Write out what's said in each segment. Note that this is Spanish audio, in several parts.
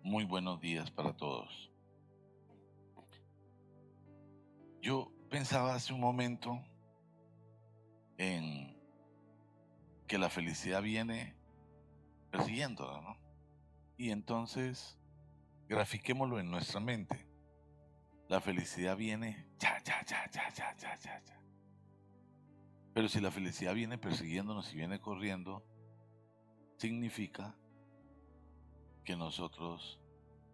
Muy buenos días para todos. Yo pensaba hace un momento en que la felicidad viene persiguiéndola, ¿no? Y entonces grafiquémoslo en nuestra mente. La felicidad viene ya, ya, ya, ya, ya, ya, ya, ya. Pero si la felicidad viene persiguiéndonos y viene corriendo, significa que nosotros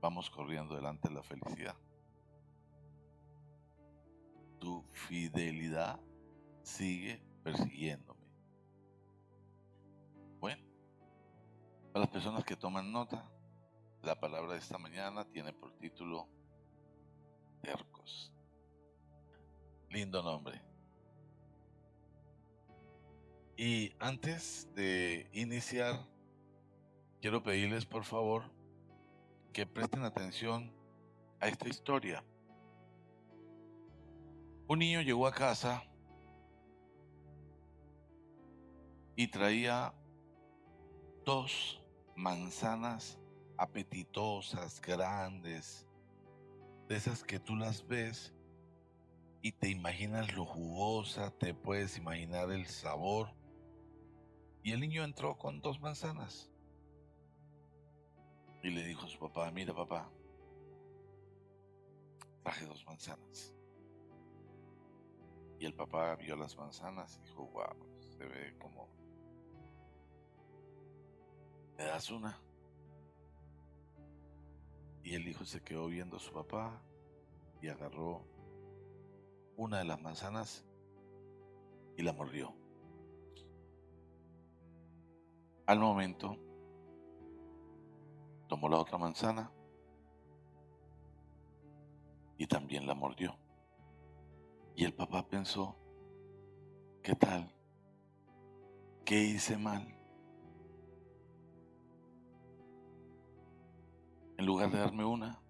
vamos corriendo delante de la felicidad. Tu fidelidad sigue persiguiéndome. Bueno, para las personas que toman nota, la palabra de esta mañana tiene por título tercos. Lindo nombre. Y antes de iniciar, quiero pedirles por favor que presten atención a esta historia. Un niño llegó a casa y traía dos manzanas apetitosas, grandes, de esas que tú las ves y te imaginas lo jugosa, te puedes imaginar el sabor. Y el niño entró con dos manzanas y le dijo a su papá: mira papá, traje dos manzanas. Y el papá vio las manzanas y dijo: wow, se ve como, ¿me das una? Y el hijo se quedó viendo a su papá y agarró una de las manzanas y la mordió. Al momento tomó la otra manzana y también la mordió. Y el papá pensó: ¿qué tal? ¿Qué hice mal? En lugar de darme una,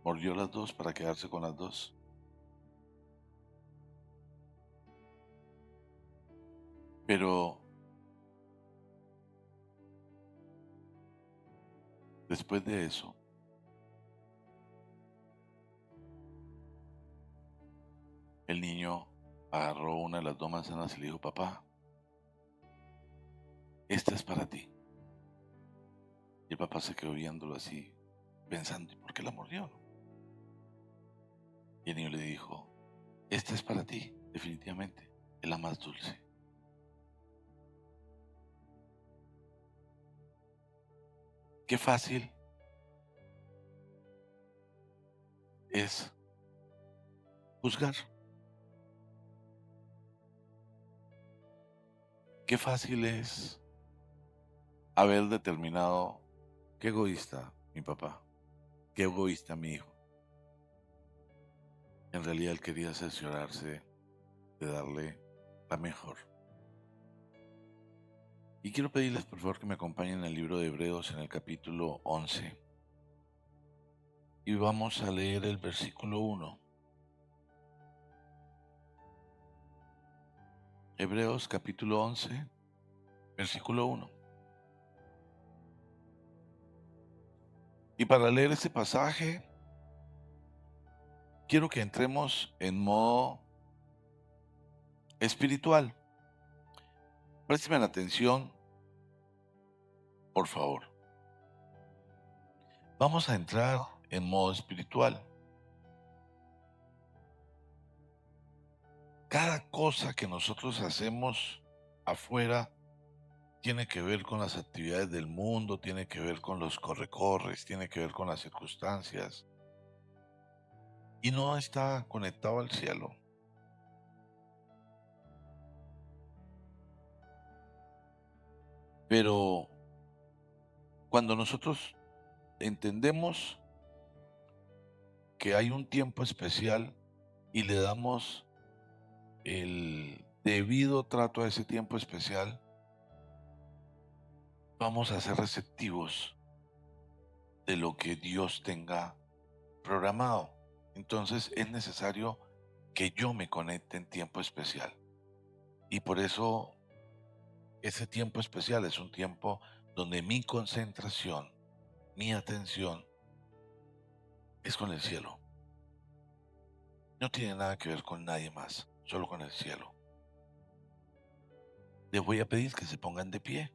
mordió las dos para quedarse con las dos. Pero después de eso, el niño agarró una de las dos manzanas y le dijo: papá, esta es para ti. Y el papá se quedó viéndolo así, pensando: ¿y por qué la mordió? Y el niño le dijo: esta es para ti, definitivamente, es la más dulce. Qué fácil es juzgar, qué fácil es haber determinado: qué egoísta mi papá, qué egoísta mi hijo. En realidad él quería cerciorarse de darle la mejor. Y quiero pedirles por favor que me acompañen en el libro de Hebreos en el capítulo 11. Y vamos a leer el versículo 1. Hebreos capítulo 11, versículo 1. Y para leer este pasaje, quiero que entremos en modo espiritual. Présteme la atención, por favor. Vamos a entrar en modo espiritual. Cada cosa que nosotros hacemos afuera tiene que ver con las actividades del mundo, tiene que ver con los corre-corres, tiene que ver con las circunstancias y no está conectado al cielo. Pero cuando nosotros entendemos que hay un tiempo especial y le damos el debido trato a ese tiempo especial, vamos a ser receptivos de lo que Dios tenga programado. Entonces es necesario que yo me conecte en tiempo especial. Y por eso ese tiempo especial es un tiempo donde mi concentración, mi atención es con el cielo. No tiene nada que ver con nadie más, solo con el cielo. Les voy a pedir que se pongan de pie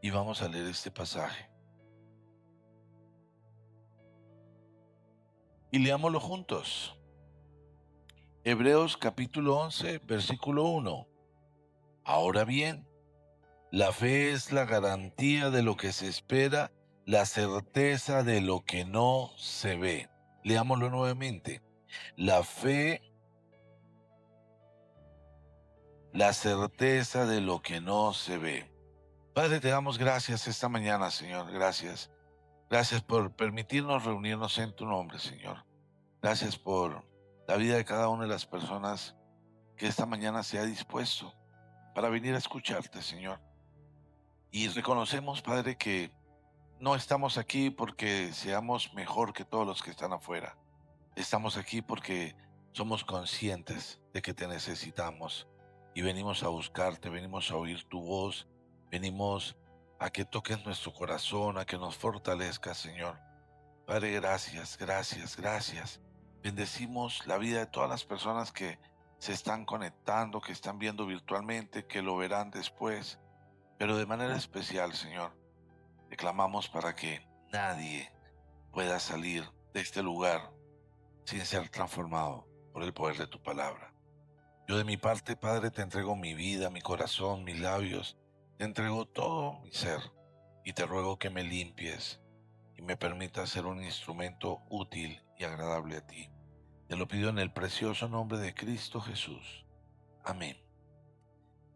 y vamos a leer este pasaje. Y leámoslo juntos. Hebreos capítulo 11, versículo 1. Ahora bien, la fe es la garantía de lo que se espera, la certeza de lo que no se ve. Leámoslo nuevamente. La fe, la certeza de lo que no se ve. Padre, te damos gracias esta mañana, Señor. Gracias. Gracias por permitirnos reunirnos en tu nombre, Señor. Gracias por la vida de cada una de las personas que esta mañana se ha dispuesto para venir a escucharte, Señor. Y reconocemos, Padre, que no estamos aquí porque seamos mejor que todos los que están afuera. Estamos aquí porque somos conscientes de que te necesitamos y venimos a buscarte, venimos a oír tu voz, venimos a que toques nuestro corazón, a que nos fortalezcas, Señor. Padre, gracias, gracias, gracias. Bendecimos la vida de todas las personas que se están conectando, que están viendo virtualmente, que lo verán después, pero de manera especial, Señor, te clamamos para que nadie pueda salir de este lugar sin ser transformado por el poder de tu palabra. Yo de mi parte, Padre, te entrego mi vida, mi corazón, mis labios, te entrego todo mi ser y te ruego que me limpies y me permitas ser un instrumento útil y agradable a ti. Te lo pido en el precioso nombre de Cristo Jesús. Amén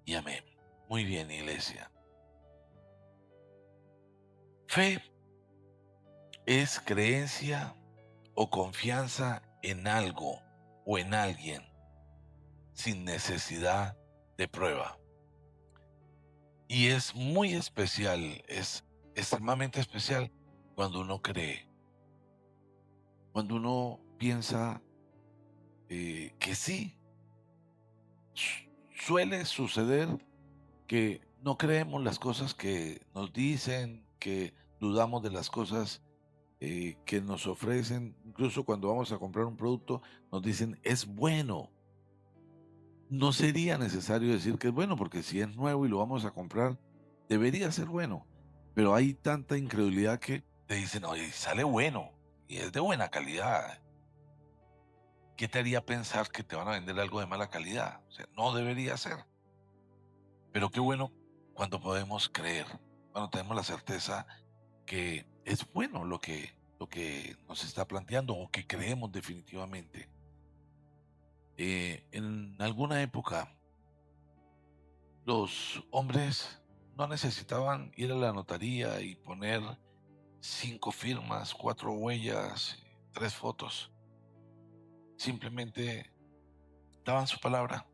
y amén. Muy bien, iglesia. Fe es creencia o confianza en algo o en alguien sin necesidad de prueba. Y es muy especial, es extremadamente especial cuando uno cree, cuando uno piensa que sí. Suele suceder que no creemos las cosas que nos dicen, que dudamos de las cosas que nos ofrecen. Incluso cuando vamos a comprar un producto, nos dicen es bueno. No sería necesario decir que es bueno, porque si es nuevo y lo vamos a comprar, debería ser bueno. Pero hay tanta incredulidad que te dicen, oye, sale bueno y es de buena calidad. ¿Qué te haría pensar que te van a vender algo de mala calidad? O sea, no debería ser. Pero qué bueno cuando podemos creer, cuando tenemos la certeza que es bueno lo que nos está planteando o que creemos definitivamente. En alguna época, los hombres no necesitaban ir a la notaría y poner 5 firmas, 4 huellas, 3 fotos. Simplemente daban su palabra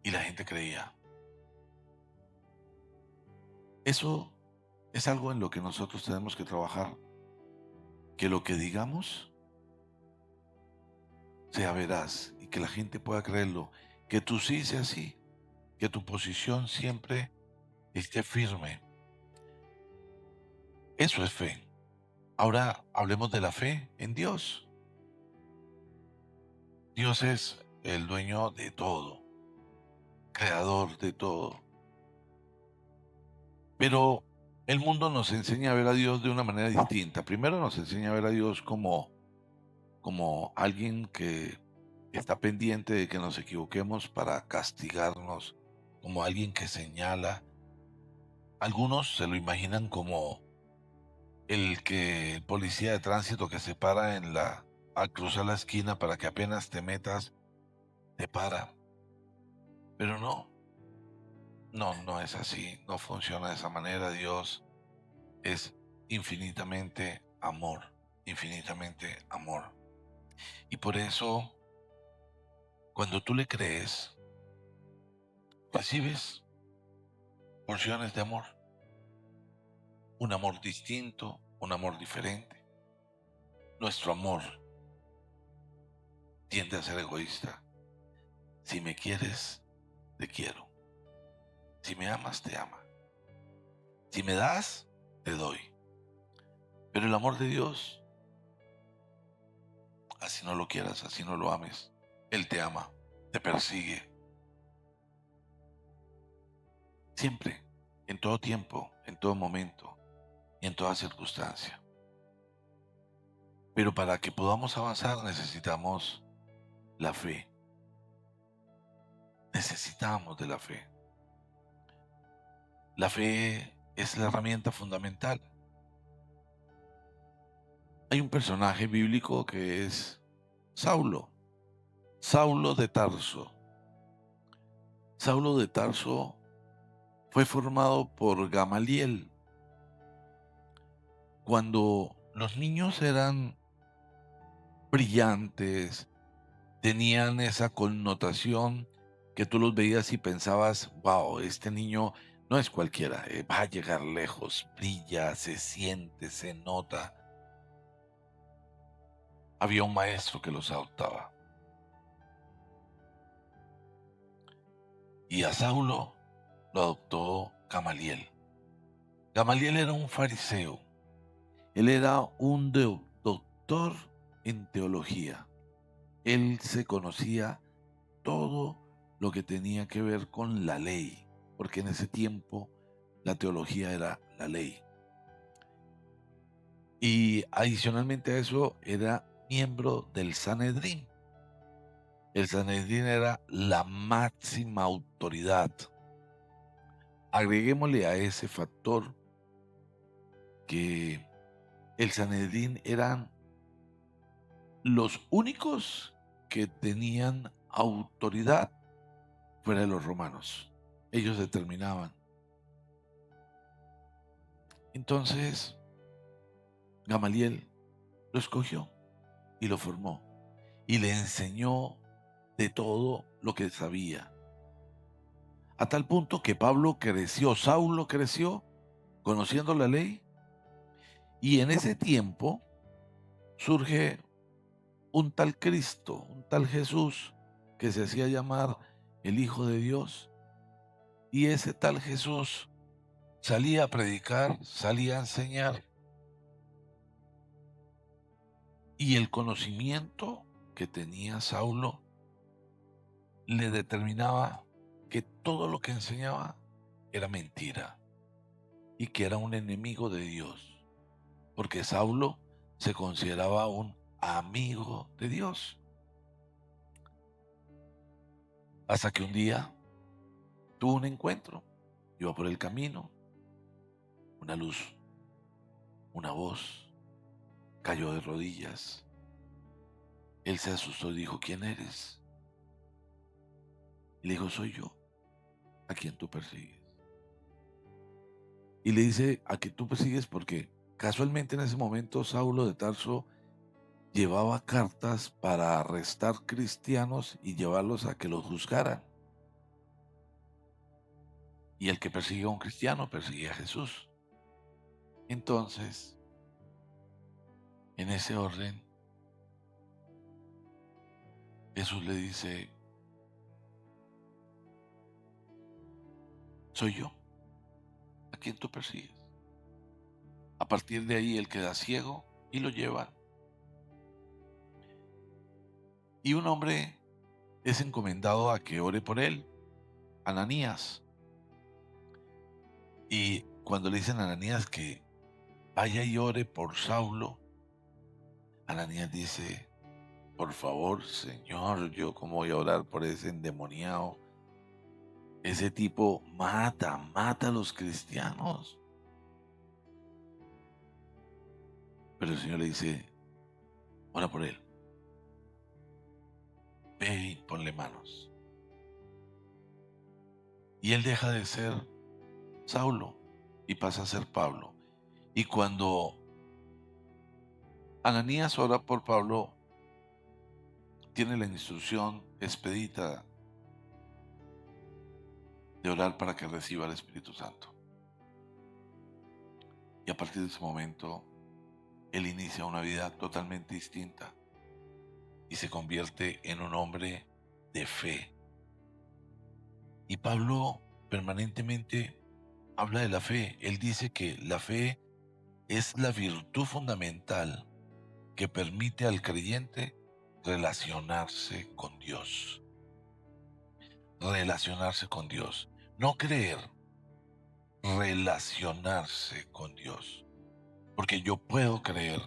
y la gente creía. Eso es algo en lo que nosotros tenemos que trabajar, que lo que digamos sea veraz y que la gente pueda creerlo, que tu sí sea sí, que tu posición siempre esté firme. Eso es fe. Ahora hablemos de la fe en Dios. Dios es el dueño de todo, creador de todo. Pero el mundo nos enseña a ver a Dios de una manera distinta. Primero nos enseña a ver a Dios como alguien que está pendiente de que nos equivoquemos para castigarnos, como alguien que señala. Algunos se lo imaginan como el policía de tránsito que se para al cruzar la esquina para que apenas te metas, te para. Pero no es así, no funciona de esa manera. Dios es infinitamente amor, infinitamente amor. Y por eso, cuando tú le crees, recibes porciones de amor, un amor distinto, un amor diferente. Nuestro amor tiende a ser egoísta. Si me quieres, te quiero. Si me amas, te ama. Si me das, te doy. Pero el amor de Dios, así no lo quieras, así no lo ames, Él te ama, te persigue, siempre, en todo tiempo, en todo momento y en toda circunstancia. Pero para que podamos avanzar necesitamos la fe. Necesitamos de la fe. La fe es la herramienta fundamental. Hay un personaje bíblico que es Saulo, Saulo de Tarso. Saulo de Tarso fue formado por Gamaliel. Cuando los niños eran brillantes, tenían esa connotación que tú los veías y pensabas, wow, este niño no es cualquiera, va a llegar lejos, brilla, se siente, se nota. Había un maestro que los adoptaba. Y a Saulo lo adoptó Gamaliel. Gamaliel era un fariseo. Él era un doctor en teología. Él se conocía todo lo que tenía que ver con la ley, porque en ese tiempo la teología era la ley. Y adicionalmente a eso era miembro del Sanedrín. El Sanedrín era la máxima autoridad. Agreguémosle a ese factor que el Sanedrín eran los únicos que tenían autoridad fuera de los romanos. Ellos determinaban. Entonces, Gamaliel lo escogió y lo formó y le enseñó de todo lo que sabía. A tal punto que Saulo creció conociendo la ley, y en ese tiempo surge un tal Cristo, un tal Jesús que se hacía llamar el Hijo de Dios, y ese tal Jesús salía a predicar, salía a enseñar, y el conocimiento que tenía Saulo le determinaba que todo lo que enseñaba era mentira y que era un enemigo de Dios, porque Saulo se consideraba un amigo de Dios. Hasta que un día tuvo un encuentro, iba por el camino, una luz, una voz, cayó de rodillas. Él se asustó y dijo, ¿quién eres? Y le dijo, soy yo, a quien tú persigues. Y le dice, a quien tú persigues, porque casualmente en ese momento Saulo de Tarso llevaba cartas para arrestar cristianos y llevarlos a que los juzgaran. Y el que persigue a un cristiano persigue a Jesús. Entonces, en ese orden, Jesús le dice, soy yo, a quien tú persigues. A partir de ahí él queda ciego y lo llevan. Y un hombre es encomendado a que ore por él, Ananías. Y cuando le dicen a Ananías que vaya y ore por Saulo, Ananías dice, por favor, Señor, yo cómo voy a orar por ese endemoniado. Ese tipo mata a los cristianos. Pero el Señor le dice, ora por él. Ve y ponle manos. Y él deja de ser Saulo y pasa a ser Pablo. Y cuando Ananías ora por Pablo, tiene la instrucción expedita de orar para que reciba el Espíritu Santo. Y a partir de ese momento, él inicia una vida totalmente distinta y se convierte en un hombre de fe. Y Pablo permanentemente habla de la fe. Él dice que la fe es la virtud fundamental que permite al creyente relacionarse con Dios. Relacionarse con Dios. No creer, relacionarse con Dios. Porque yo puedo creer.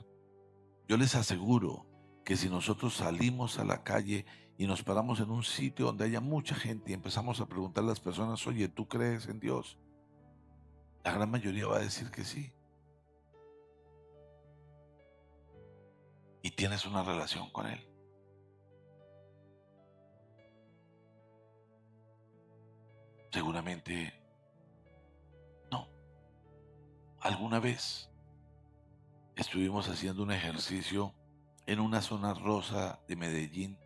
Yo les aseguro que si nosotros salimos a la calle y nos paramos en un sitio donde haya mucha gente y empezamos a preguntar a las personas, oye, ¿tú crees en Dios? La gran mayoría va a decir que sí. Y tienes una relación con Él. Seguramente no. Alguna vez estuvimos haciendo un ejercicio en una zona rosa de Medellín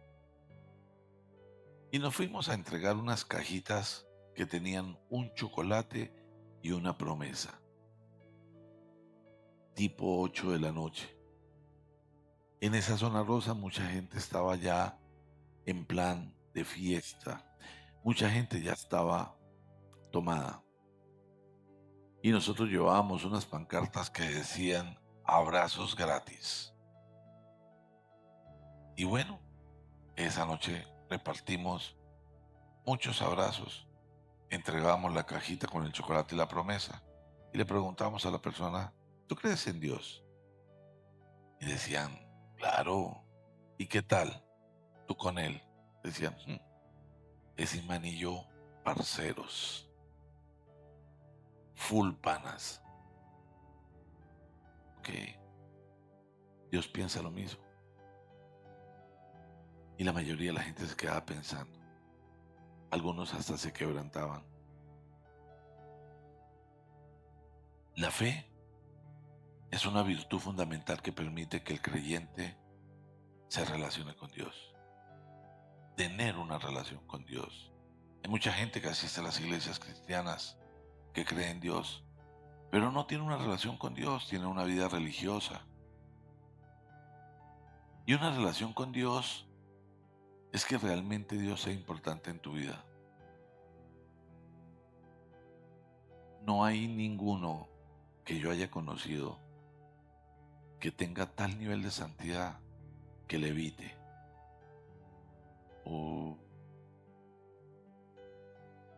y nos fuimos a entregar unas cajitas que tenían un chocolate y una promesa, tipo 8 de la noche. En esa zona rosa mucha gente estaba ya en plan de fiesta, mucha gente ya estaba tomada y nosotros llevábamos unas pancartas que decían abrazos gratis. Y bueno, esa noche repartimos muchos abrazos, entregamos la cajita con el chocolate y la promesa y le preguntamos a la persona, ¿tú crees en Dios? Y decían, claro. ¿Y qué tal? ¿Tú con él? Decían, ese imán y yo, parceros, full panas. Que Dios piensa lo mismo. Y la mayoría de la gente se quedaba pensando. Algunos hasta se quebrantaban. La fe es una virtud fundamental que permite que el creyente se relacione con Dios. Tener una relación con Dios. Hay mucha gente que asiste a las iglesias cristianas que cree en Dios, pero no tiene una relación con Dios, tiene una vida religiosa. Y una relación con Dios es que realmente Dios sea importante en tu vida. No hay ninguno que yo haya conocido que tenga tal nivel de santidad que le evite.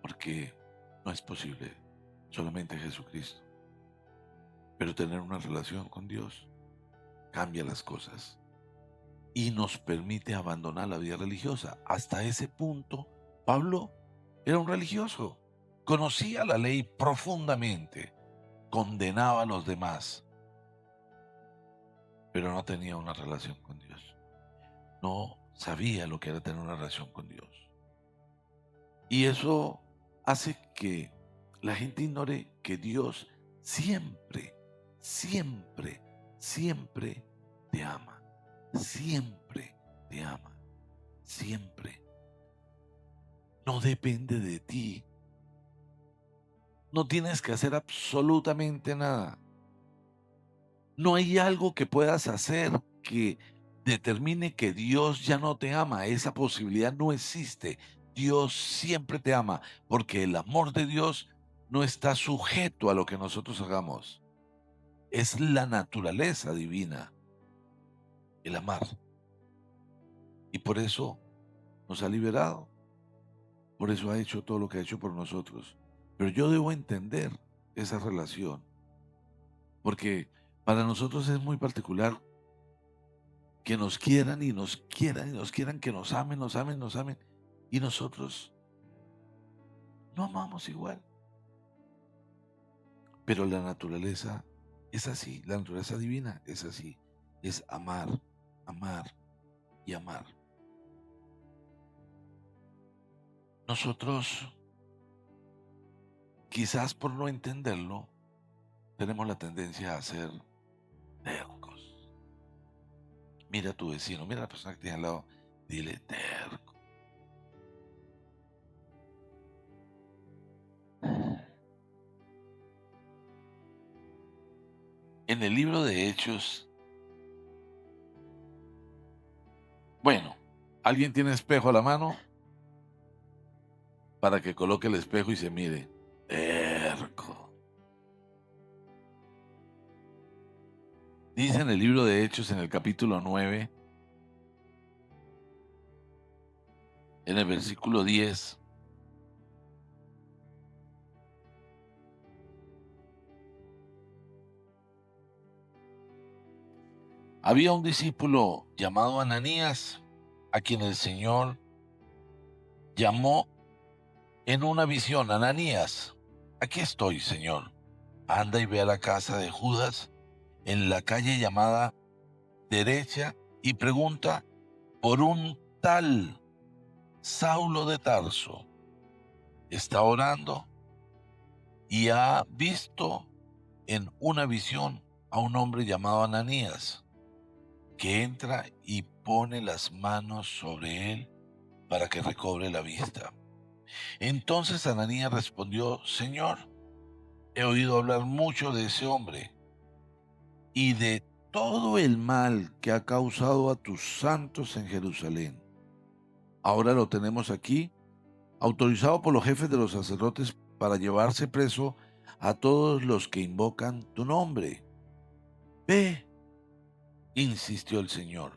Porque no es posible, solamente Jesucristo. Pero tener una relación con Dios cambia las cosas y nos permite abandonar la vida religiosa. Hasta ese punto, Pablo era un religioso, conocía la ley profundamente, condenaba a los demás, pero no tenía una relación con Dios. No sabía lo que era tener una relación con Dios. Y eso hace que la gente ignore que Dios siempre, siempre, siempre te ama. Siempre te ama. Siempre. No depende de ti. No tienes que hacer absolutamente nada. No hay algo que puedas hacer que determine que Dios ya no te ama. Esa posibilidad no existe. Dios siempre te ama, porque el amor de Dios no está sujeto a lo que nosotros hagamos. Es la naturaleza divina, el amar. Y por eso nos ha liberado. Por eso ha hecho todo lo que ha hecho por nosotros. Pero yo debo entender esa relación, porque para nosotros es muy particular que nos quieran y nos quieran y nos quieran, que nos amen, nos amen, nos amen. Y nosotros no amamos igual. Pero la naturaleza es así, la naturaleza divina es así. Es amar, amar y amar. Nosotros, quizás por no entenderlo, tenemos la tendencia a ser tercos. Mira a tu vecino, mira a la persona que tiene al lado, dile terco. En el libro de Hechos, bueno, ¿alguien tiene espejo a la mano? Para que coloque el espejo y se mire. Terco. Dice en el libro de Hechos, en el capítulo 9, en el versículo 10, había un discípulo llamado Ananías, a quien el Señor llamó en una visión: Ananías. Aquí estoy, Señor. Anda y ve a la casa de Judas, en la calle llamada Derecha, y pregunta por un tal Saulo de Tarso. Está orando y ha visto en una visión a un hombre llamado Ananías, que entra y pone las manos sobre él para que recobre la vista. Entonces Ananías respondió: Señor, he oído hablar mucho de ese hombre y de todo el mal que ha causado a tus santos en Jerusalén. Ahora lo tenemos aquí, autorizado por los jefes de los sacerdotes para llevarse preso a todos los que invocan tu nombre. Ve, insistió el Señor,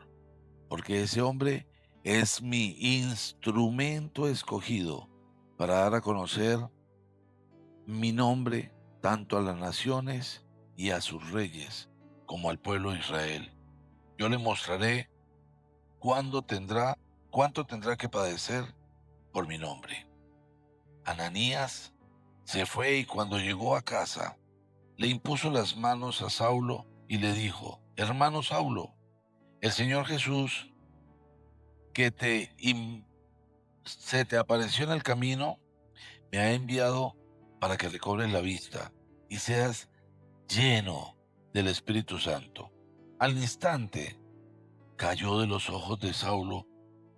porque ese hombre es mi instrumento escogido para dar a conocer mi nombre tanto a las naciones y a sus reyes como al pueblo de Israel. Yo le mostraré cuánto tendrá que padecer por mi nombre. Ananías se fue y cuando llegó a casa, le impuso las manos a Saulo y le dijo: Hermano Saulo, el Señor Jesús, que se te apareció en el camino, me ha enviado para que recobres la vista y seas lleno del Espíritu Santo. Al instante cayó de los ojos de Saulo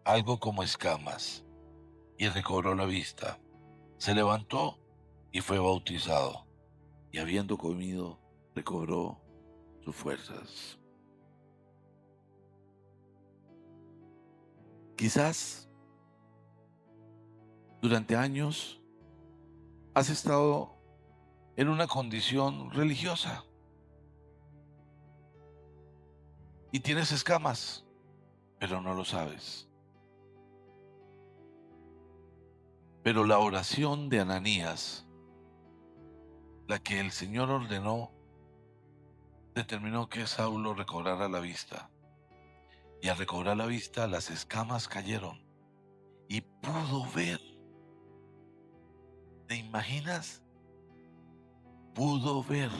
algo como escamas y recobró la vista. Se levantó y fue bautizado, y habiendo comido, recobró sus fuerzas. Quizás durante años has estado en una condición religiosa y tienes escamas, pero no lo sabes. Pero la oración de Ananías, la que el Señor ordenó, determinó que Saulo recobrara la vista. Y al recobrar la vista, las escamas cayeron y pudo ver. ¿Te imaginas? Pudo ver,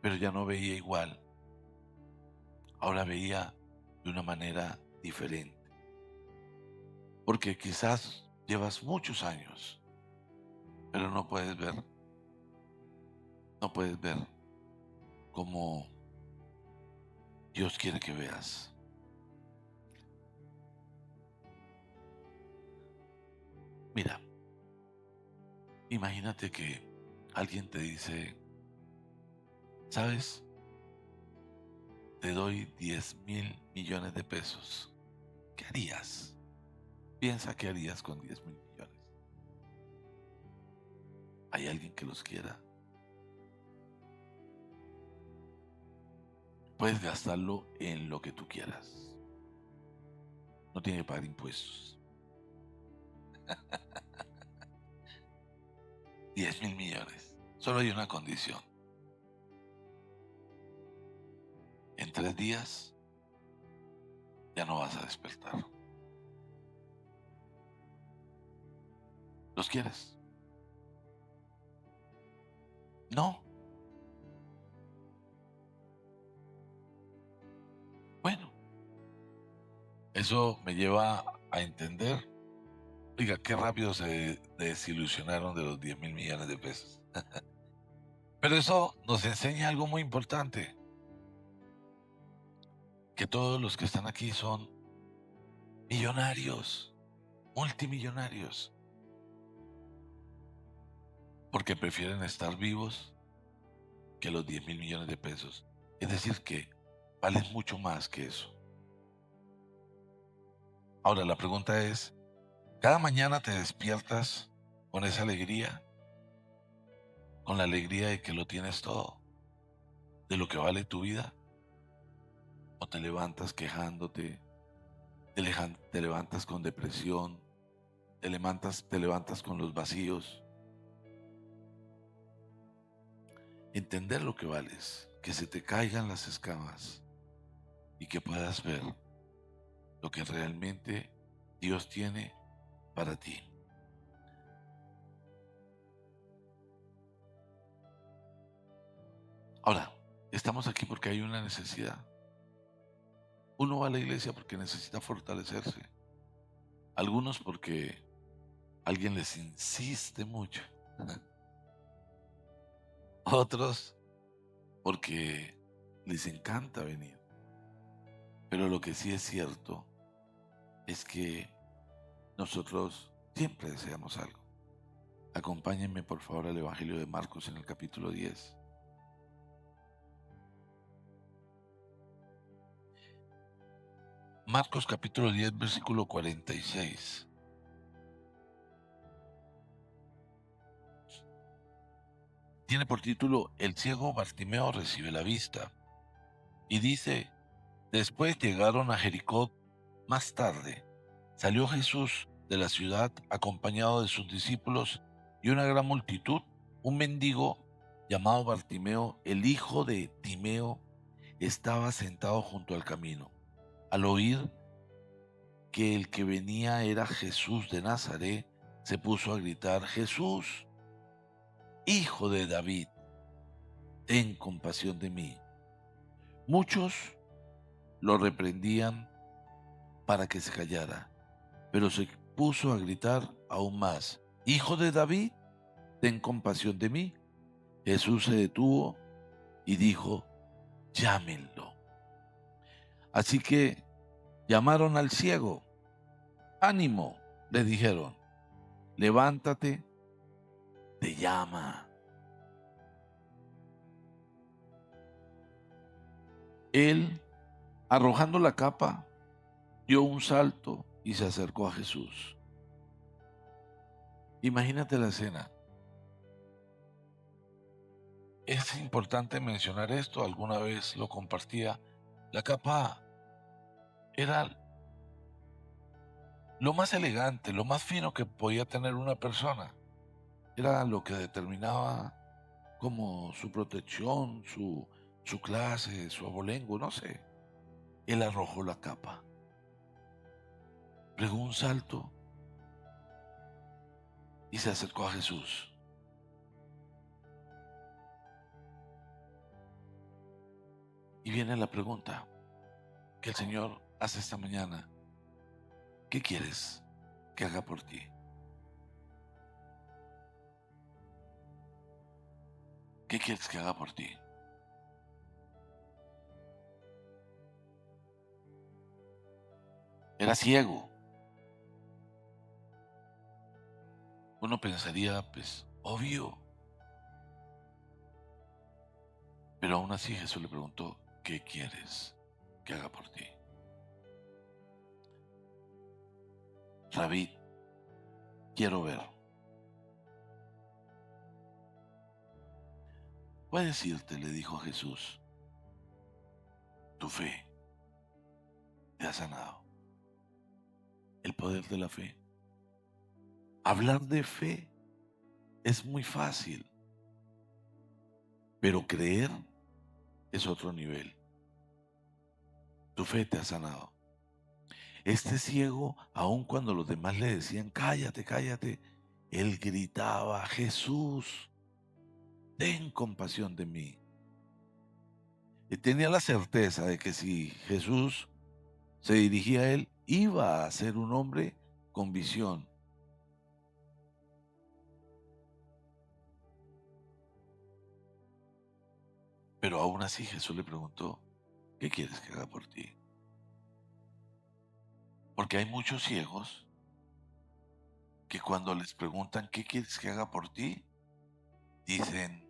pero ya no veía igual. Ahora veía de una manera diferente. Porque quizás llevas muchos años, pero no puedes ver como Dios quiere que veas. Mira, imagínate que alguien te dice: ¿sabes? Te doy 10.000 millones de pesos. ¿Qué harías? Piensa qué harías con 10.000 millones. ¿Hay alguien que los quiera? Puedes gastarlo en lo que tú quieras. No tiene que pagar impuestos. 10.000 millones. Solo hay una condición. En 3 días ya no vas a despertar. ¿Los quieres? No. Bueno, eso me lleva a entender, oiga, qué rápido se desilusionaron de los 10.000 millones de pesos. Pero eso nos enseña algo muy importante, que todos los que están aquí son millonarios, multimillonarios, porque prefieren estar vivos que los 10.000 millones de pesos. Es decir, que valen mucho más que eso. Ahora, la pregunta es, ¿cada mañana te despiertas con esa alegría? Con la alegría de que lo tienes todo, de lo que vale tu vida? ¿O te levantas quejándote, te levantas con depresión, te levantas con los vacíos? Entender lo que vales, que se te caigan las escamas y que puedas ver lo que realmente Dios tiene para ti. Ahora, estamos aquí porque hay una necesidad. Uno va a la iglesia porque necesita fortalecerse. Algunos porque alguien les insiste mucho. Otros porque les encanta venir. Pero lo que sí es cierto es que nosotros siempre deseamos algo. Acompáñenme por favor al Evangelio de Marcos en el capítulo 10. Marcos capítulo 10, versículo 46. Tiene por título El ciego Bartimeo recibe la vista. Y dice, después llegaron a Jericó. Más tarde, salió Jesús de la ciudad acompañado de sus discípulos y una gran multitud. Un mendigo llamado Bartimeo, el hijo de Timeo, estaba sentado junto al camino. Al oír que el que venía era Jesús de Nazaret, se puso a gritar, Jesús, hijo de David, ten compasión de mí. Muchos lo reprendían para que se callara, pero se puso a gritar aún más, hijo de David, ten compasión de mí. Jesús se detuvo y dijo, llámenlo. Así que llamaron al ciego. Ánimo, le dijeron, levántate, te llama. Él, arrojando la capa, dio un salto y se acercó a Jesús. Imagínate la escena. Es importante mencionar esto, alguna vez lo compartía. La capa era lo más elegante, lo más fino que podía tener una persona. Era lo que determinaba como su protección, su clase, su abolengo, no sé. Él arrojó la capa, pegó un salto y se acercó a Jesús. Y viene la pregunta que el Señor hace esta mañana. ¿Qué quieres que haga por ti? ¿Qué quieres que haga por ti? Era ciego. Uno pensaría, pues, obvio. Pero aún así Jesús le preguntó, ¿qué quieres que haga por ti? Rabí, quiero ver. Puedes irte, le dijo Jesús. Tu fe te ha sanado. El poder de la fe. Hablar de fe es muy fácil, pero creer es otro nivel. Tu fe te ha sanado. Este ciego, aun cuando los demás le decían, cállate, cállate, él gritaba, Jesús, ten compasión de mí. Y tenía la certeza de que si Jesús se dirigía a él, iba a ser un hombre con visión. Pero aún así Jesús le preguntó, ¿qué quieres que haga por ti? Porque hay muchos ciegos que cuando les preguntan, ¿qué quieres que haga por ti? Dicen,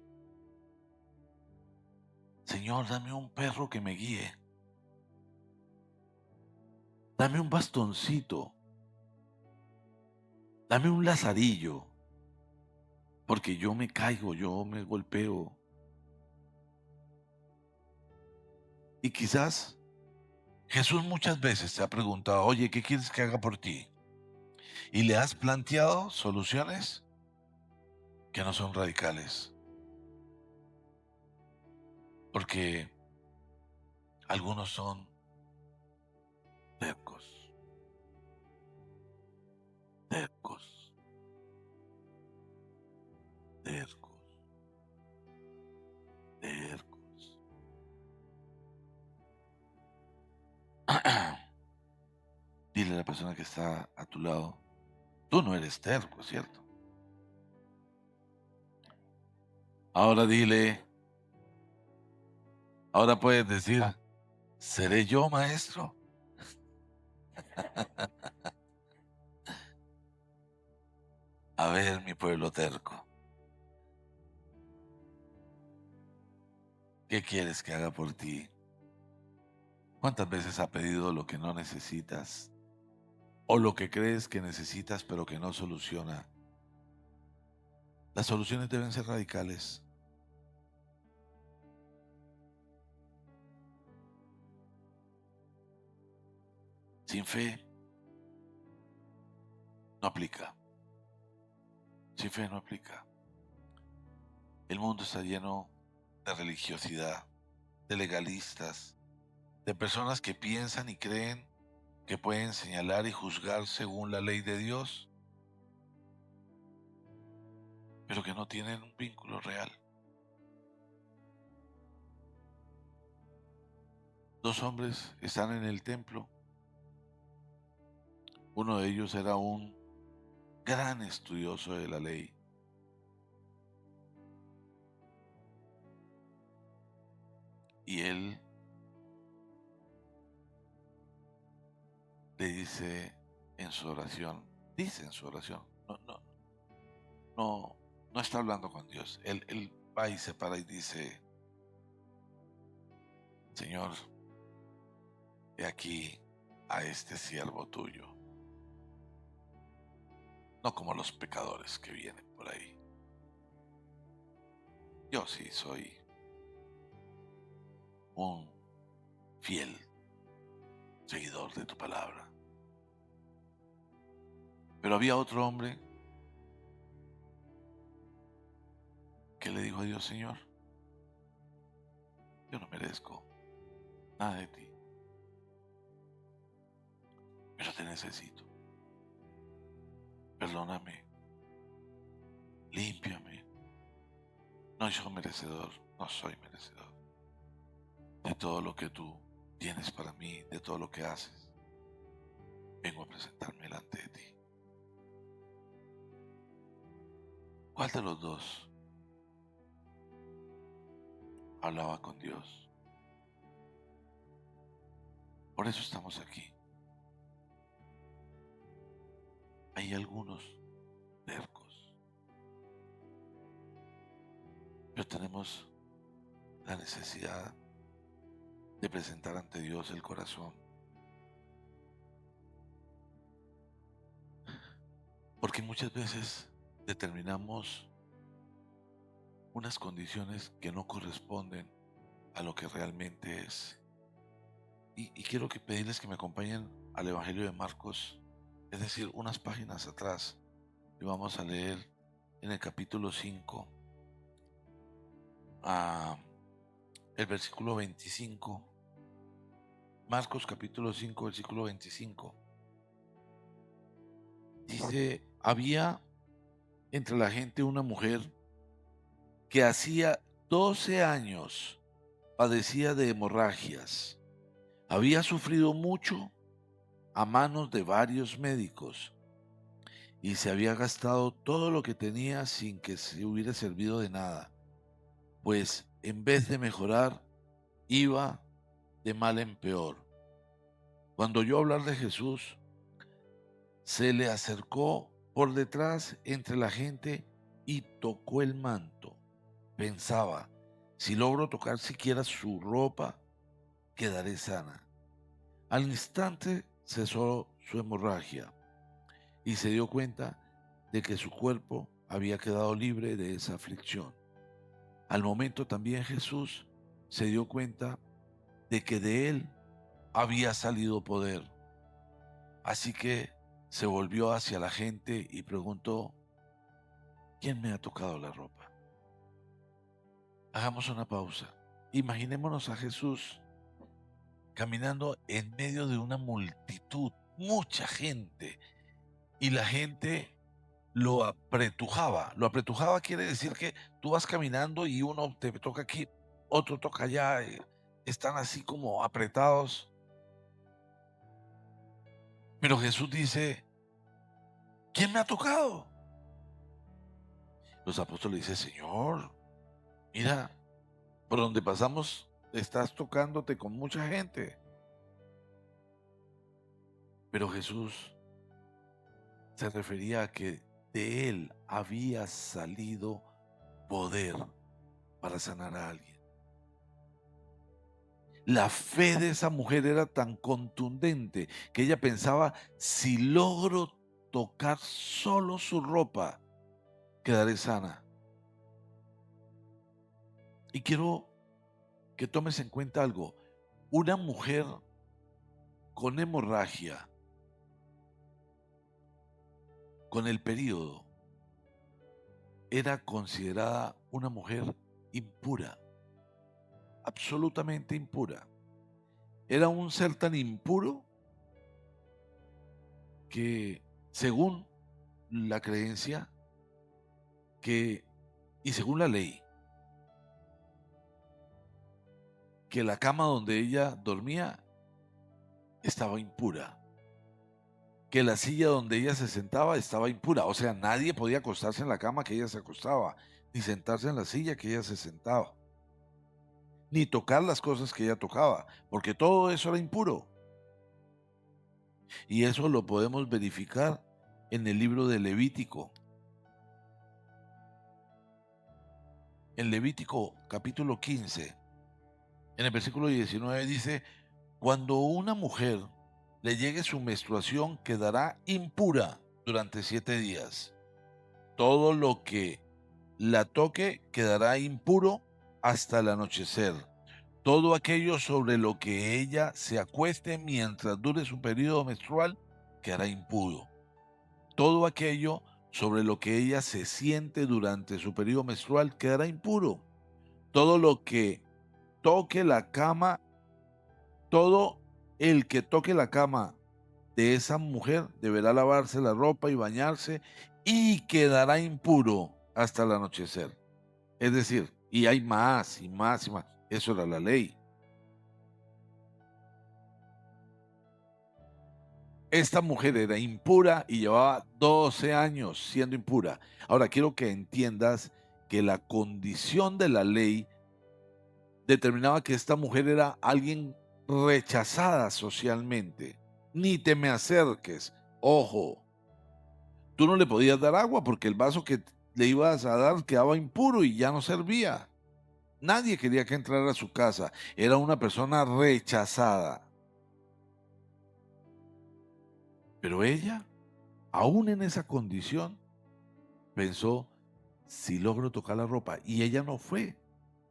Señor, dame un perro que me guíe. Dame un bastoncito. Dame un lazarillo. Porque yo me caigo, yo me golpeo. Y quizás Jesús muchas veces te ha preguntado, oye, ¿qué quieres que haga por ti? Y le has planteado soluciones que no son radicales, porque algunos son tercos, tercos, tercos, tercos. Dile a la persona que está a tu lado, tú no eres terco, ¿cierto? Ahora dile, ahora puedes decir, ¿seré yo, maestro? A ver, mi pueblo terco, ¿qué quieres que haga por ti? ¿Cuántas veces ha pedido lo que no necesitas? O lo que crees que necesitas pero que no soluciona. Las soluciones deben ser radicales. Sin fe no aplica. Sin fe no aplica. El mundo está lleno de religiosidad, de legalistas, de personas que piensan y creen que pueden señalar y juzgar según la ley de Dios, pero que no tienen un vínculo real. Dos hombres están en el templo. Uno de ellos era un gran estudioso de la ley. Y él le dice en su oración, no está hablando con Dios. Él va y se para y dice, Señor, he aquí a este siervo tuyo, no como los pecadores que vienen por ahí. Yo sí soy un fiel seguidor de tu palabra. Pero había otro hombre que le dijo a Dios, Señor, yo no merezco nada de ti, pero te necesito. Perdóname, límpiame. No soy merecedor, no soy merecedor de todo lo que tú tienes para mí, de todo lo que haces. Vengo a presentarme delante de ti. ¿Cuál de los dos hablaba con Dios? Por eso estamos aquí. Hay algunos tercos, pero tenemos la necesidad de presentar ante Dios el corazón. Porque muchas veces determinamos unas condiciones que no corresponden a lo que realmente es. Y quiero pedirles que me acompañen al Evangelio de Marcos, es decir, unas páginas atrás, y vamos a leer en el capítulo 5, el versículo 25. Marcos capítulo 5, versículo 25. Dice, había entre la gente una mujer que hacía 12 años padecía de hemorragias. Había sufrido mucho a manos de varios médicos y se había gastado todo lo que tenía sin que se hubiera servido de nada, pues en vez de mejorar, iba de mal en peor. Cuando oyó hablar de Jesús, se le acercó por detrás entre la gente y tocó el manto. Pensaba, si logro tocar siquiera su ropa, quedaré sana. Al instante cesó su hemorragia y se dio cuenta de que su cuerpo había quedado libre de esa aflicción. Al momento también Jesús se dio cuenta de que de él había salido poder. Así que se volvió hacia la gente y preguntó: ¿quién me ha tocado la ropa? Hagamos una pausa. Imaginémonos a Jesús caminando en medio de una multitud, mucha gente, y la gente lo apretujaba. Lo apretujaba quiere decir que tú vas caminando y uno te toca aquí, otro toca allá, están así como apretados. Pero Jesús dice: ¿quién me ha tocado? Los apóstoles dicen: Señor, mira, por donde pasamos estás tocándote con mucha gente. Pero Jesús se refería a que de él había salido poder para sanar a alguien. La fe de esa mujer era tan contundente que ella pensaba: si logro tocar solo su ropa, quedaré sana. Y quiero que tomes en cuenta algo. Una mujer con hemorragia, con el período, era considerada una mujer impura, absolutamente impura. Era un ser tan impuro que, según la creencia y según la ley, que la cama donde ella dormía estaba impura, que la silla donde ella se sentaba estaba impura. O sea, nadie podía acostarse en la cama que ella se acostaba, ni sentarse en la silla que ella se sentaba, ni tocar las cosas que ella tocaba, porque todo eso era impuro. Y eso lo podemos verificar en el libro de Levítico. En Levítico capítulo 15, en el versículo 19 dice: cuando una mujer le llegue su menstruación, quedará impura durante 7 días. Todo lo que la toque quedará impuro hasta el anochecer. Todo aquello sobre lo que ella se acueste mientras dure su periodo menstrual quedará impuro. Todo aquello sobre lo que ella se siente durante su periodo menstrual quedará impuro. Todo lo que toque la cama, todo el que toque la cama de esa mujer deberá lavarse la ropa y bañarse y quedará impuro hasta el anochecer. Es decir, y hay más y más y más. Eso era la ley. Esta mujer era impura y llevaba 12 años siendo impura. Ahora quiero que entiendas que la condición de la ley determinaba que esta mujer era alguien rechazada socialmente. Ni te me acerques. Ojo, tú no le podías dar agua porque el vaso que le ibas a dar quedaba impuro y ya no servía. Nadie quería que entrara a su casa. Era una persona rechazada. Pero ella, aún en esa condición, pensó: si logro tocar la ropa. Y ella no fue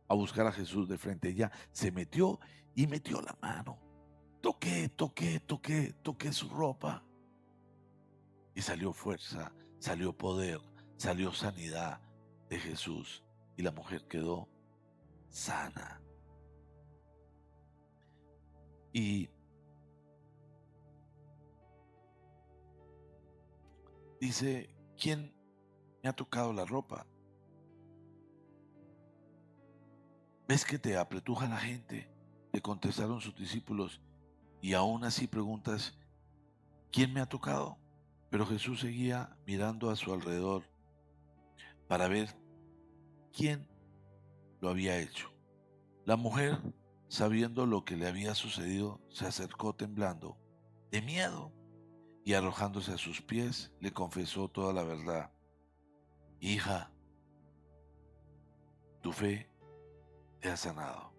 a buscar a Jesús de frente. Ella se metió y metió la mano. Toqué su ropa. Y salió fuerza, salió poder, salió sanidad de Jesús. Y la mujer quedó sana. Y dice: ¿quién me ha tocado la ropa? ¿Ves que te apretuja la gente? Le contestaron sus discípulos. Y aún así preguntas: ¿quién me ha tocado? Pero Jesús seguía mirando a su alrededor para ver quién lo había hecho. La mujer, sabiendo lo que le había sucedido, se acercó temblando de miedo y arrojándose a sus pies, le confesó toda la verdad. Hija, tu fe te ha sanado.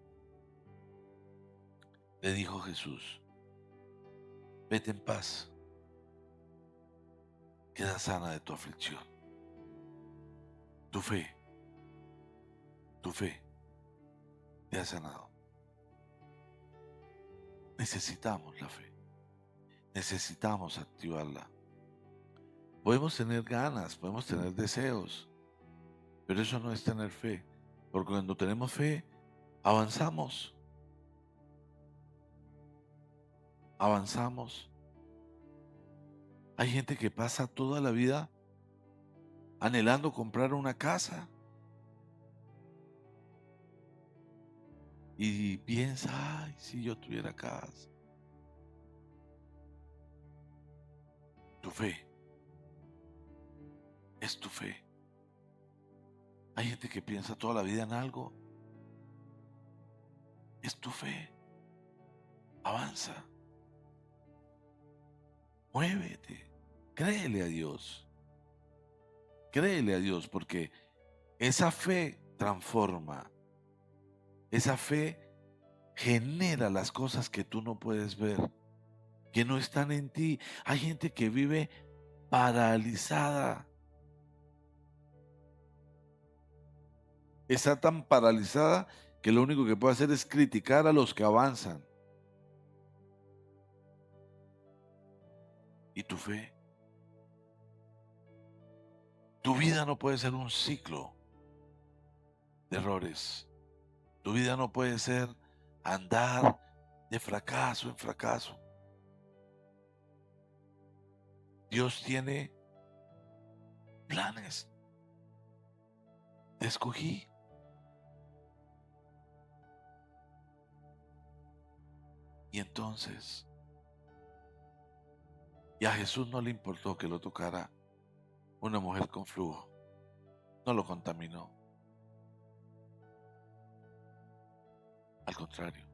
Le dijo Jesús: vete en paz, queda sana de tu aflicción. Tu fe, tu fe te ha sanado. necesitamos la fe. Necesitamos activarla. Podemos tener ganas, podemos tener deseos, pero eso no es tener fe. Porque cuando tenemos fe, avanzamos. Avanzamos. Hay gente que pasa toda la vida anhelando comprar una casa y piensa, ay, si yo tuviera casa. Tu fe es tu fe. Hay gente que piensa toda la vida en algo. Es tu fe. Avanza. Muévete. Créele a Dios. Créele a Dios porque esa fe transforma. Esa fe genera las cosas que tú no puedes ver, que no están en ti. Hay gente que vive paralizada. Está tan paralizada que lo único que puede hacer es criticar a los que avanzan. ¿Y tu fe? Tu vida no puede ser un ciclo de errores. Tu vida no puede ser andar de fracaso en fracaso. Dios tiene planes. Te escogí. Y entonces, y a Jesús no le importó que lo tocara una mujer con flujo. No lo contaminó. Al contrario.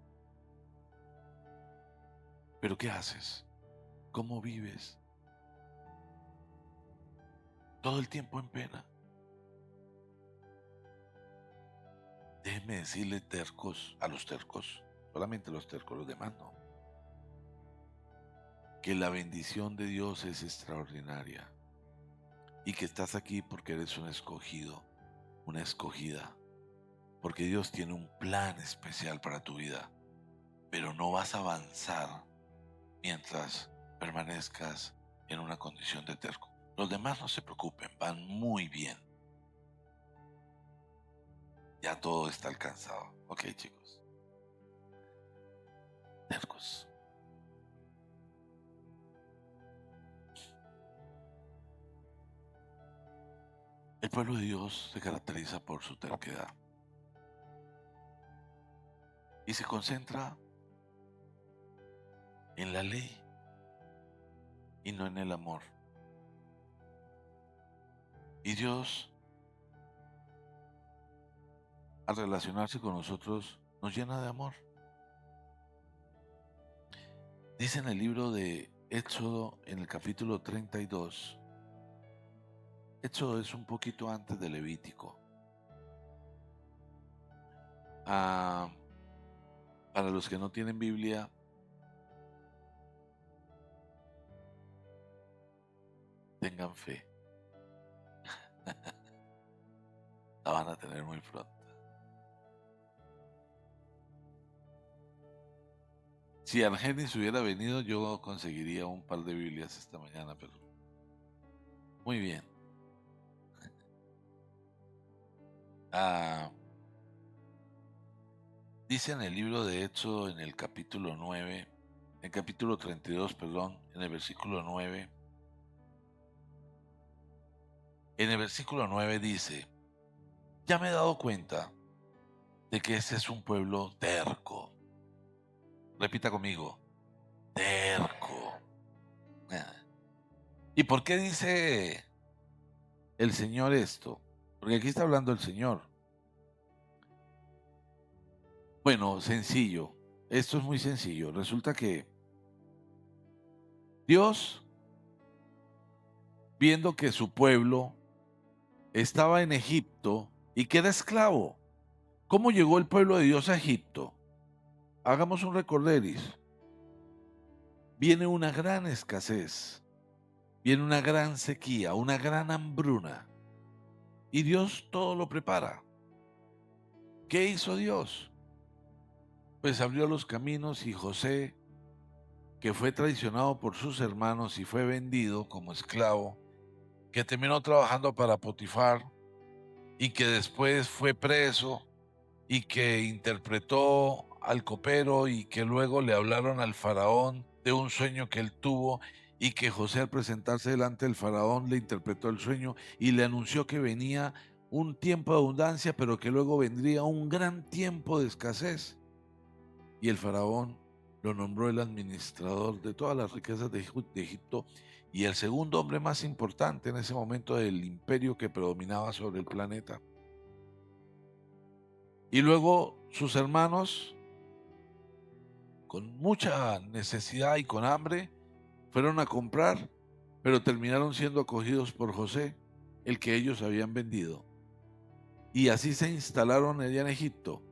¿Pero qué haces? ¿Cómo vives? Todo el tiempo en pena. Déjenme decirle tercos a los tercos, solamente los tercos, los demás no, que la bendición de Dios es extraordinaria y que estás aquí porque eres un escogido, una escogida, porque Dios tiene un plan especial para tu vida, pero no vas a avanzar mientras permanezcas en una condición de terco. Los demás no se preocupen, van muy bien. Ya todo está alcanzado. Ok, chicos. Tercos. El pueblo de Dios se caracteriza por su terquedad y se concentra en la ley y no en el amor. Y Dios, al relacionarse con nosotros, nos llena de amor. Dice en el libro de Éxodo, en el capítulo 32, Éxodo es un poquito antes de Levítico. Para los que no tienen Biblia, tengan fe. La van a tener muy pronto. Si Argenis hubiera venido, yo conseguiría un par de Biblias esta mañana, pero muy bien. Dice en el libro de Éxodo, en el capítulo 9, en el capítulo 32, perdón, en el versículo 9. En el versículo 9 dice, ya me he dado cuenta de que ese es un pueblo terco. Repita conmigo, terco. ¿Y por qué dice el Señor esto? Porque aquí está hablando el Señor. Bueno, sencillo. Esto es muy sencillo. Resulta que Dios, viendo que su pueblo estaba en Egipto y que era esclavo, ¿cómo llegó el pueblo de Dios a Egipto? Hagamos un recorderis. Viene una gran escasez, viene una gran sequía, una gran hambruna. Y Dios todo lo prepara. ¿Qué hizo Dios? Pues abrió los caminos y José que fue traicionado por sus hermanos y fue vendido como esclavo, que terminó trabajando para Potifar y que después fue preso y que interpretó al copero y que luego le hablaron al faraón de un sueño que él tuvo y que José al presentarse delante del faraón le interpretó el sueño y le anunció que venía un tiempo de abundancia, pero que luego vendría un gran tiempo de escasez. Y el faraón lo nombró el administrador de todas las riquezas de Egipto y el segundo hombre más importante en ese momento del imperio que predominaba sobre el planeta. Y luego sus hermanos, con mucha necesidad y con hambre, fueron a comprar, pero terminaron siendo acogidos por José, el que ellos habían vendido. Y así se instalaron allá en Egipto.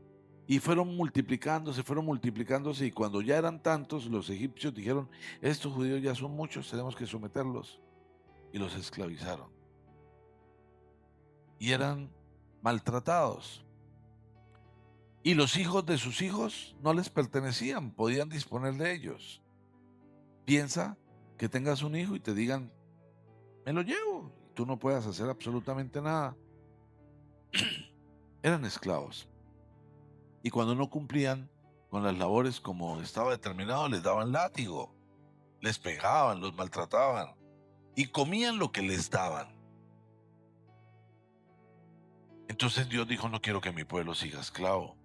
Y fueron multiplicándose, y cuando ya eran tantos, los egipcios dijeron, estos judíos ya son muchos, tenemos que someterlos. Y los esclavizaron. Y eran maltratados. Y los hijos de sus hijos no les pertenecían, podían disponer de ellos. Piensa que tengas un hijo y te digan, me lo llevo, y tú no puedas hacer absolutamente nada. Eran esclavos. Y cuando no cumplían con las labores como estaba determinado, les daban látigo, les pegaban, los maltrataban y comían lo que les daban. Entonces Dios dijo, no quiero que mi pueblo siga esclavo.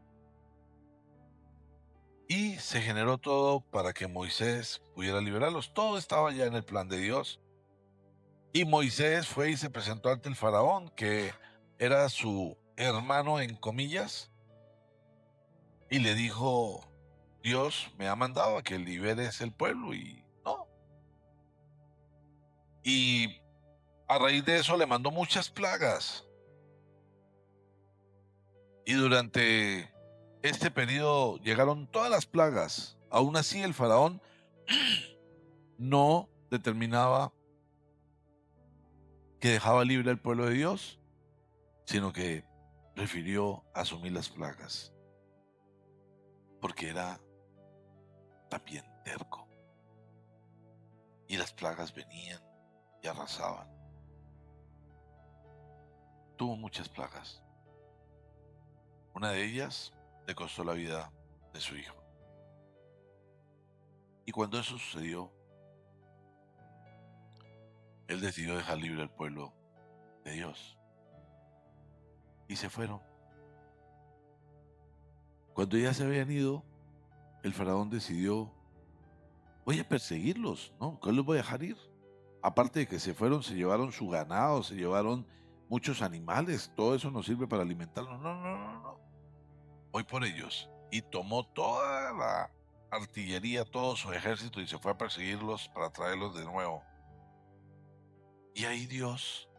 Y se generó todo para que Moisés pudiera liberarlos. Todo estaba ya en el plan de Dios. Y Moisés fue y se presentó ante el faraón, que era su hermano en comillas, y le dijo, Dios me ha mandado a que liberes el pueblo, y no. Y a raíz de eso le mandó muchas plagas. Y durante este periodo llegaron todas las plagas. Aún así el faraón no determinaba que dejaba libre al pueblo de Dios, sino que prefirió asumir las plagas, porque era también terco. Y las plagas venían y arrasaban. Tuvo muchas plagas. Una de ellas le costó la vida de su hijo. Y cuando eso sucedió, él decidió dejar libre al pueblo de Dios. Y se fueron. Cuando ya se habían ido, el faraón decidió, voy a perseguirlos, ¿no? ¿Cuál los voy a dejar ir? Aparte de que se fueron, se llevaron su ganado, se llevaron muchos animales, todo eso nos sirve para alimentarlos. No, no, no, no. Voy por ellos. Y tomó toda la artillería, todo su ejército y se fue a perseguirlos para traerlos de nuevo. Y ahí Dios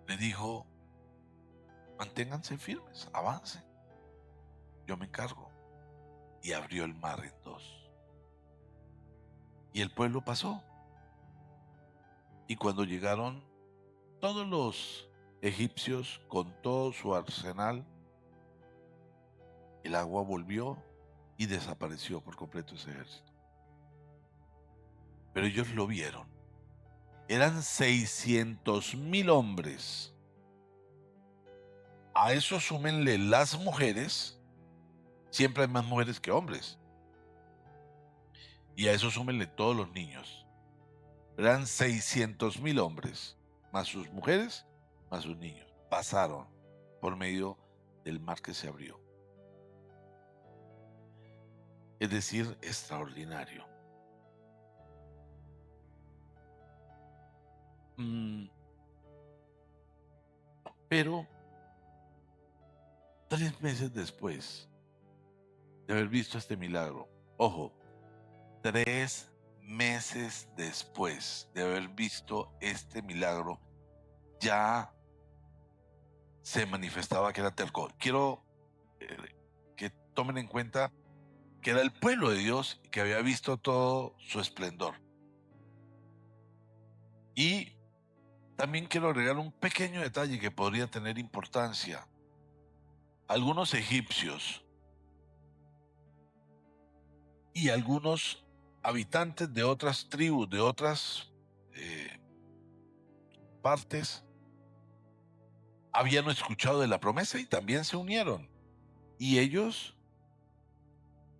le dijo, manténganse firmes, avancen, yo me encargo. Y abrió el mar en dos. Y el pueblo pasó. Y cuando llegaron todos los egipcios con todo su arsenal, el agua volvió y desapareció por completo ese ejército. Pero ellos lo vieron. Eran 600,000 hombres. A eso súmenle las mujeres. Siempre hay más mujeres que hombres. Y a eso súmenle todos los niños. Eran 600,000 hombres, más sus mujeres, más sus niños. Pasaron por medio del mar que se abrió. Es decir, extraordinario. Pero 3 meses después de haber visto este milagro, ojo, 3 meses después de haber visto este milagro, ya se manifestaba que era terco. Quiero que tomen en cuenta que era el pueblo de Dios que había visto todo su esplendor. Y también quiero agregar un pequeño detalle que podría tener importancia. Algunos egipcios y algunos habitantes de otras tribus, de otras partes, habían escuchado de la promesa y también se unieron. Y ellos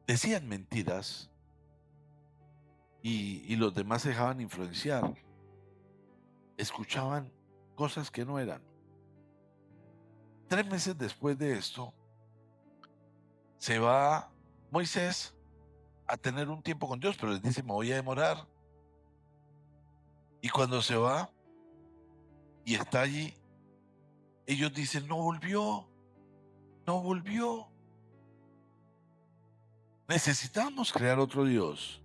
decían mentiras y los demás se dejaban influenciar. Escuchaban cosas que no eran. 3 meses después de esto, se va Moisés a tener un tiempo con Dios, pero les dice, me voy a demorar. Y cuando se va y está allí, ellos dicen, no volvió, no volvió. Necesitamos crear otro Dios.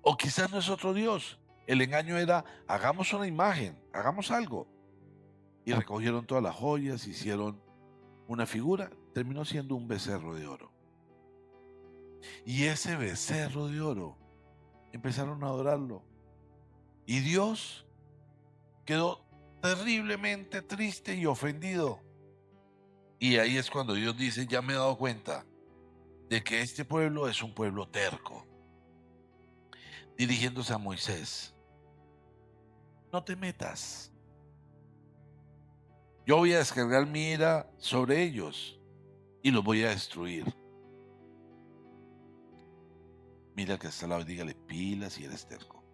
O quizás no es otro Dios. El engaño era, hagamos una imagen, hagamos algo. Y recogieron todas las joyas, hicieron una figura, terminó siendo un becerro de oro. Y ese becerro de oro, empezaron a adorarlo. Y Dios quedó terriblemente triste y ofendido. Y ahí es cuando Dios dice, ya me he dado cuenta de que este pueblo es un pueblo terco. Dirigiéndose a Moisés, no te metas. Yo voy a descargar mi ira sobre ellos y los voy a destruir. Mira al que está al lado y dígale, pilas y eres terco.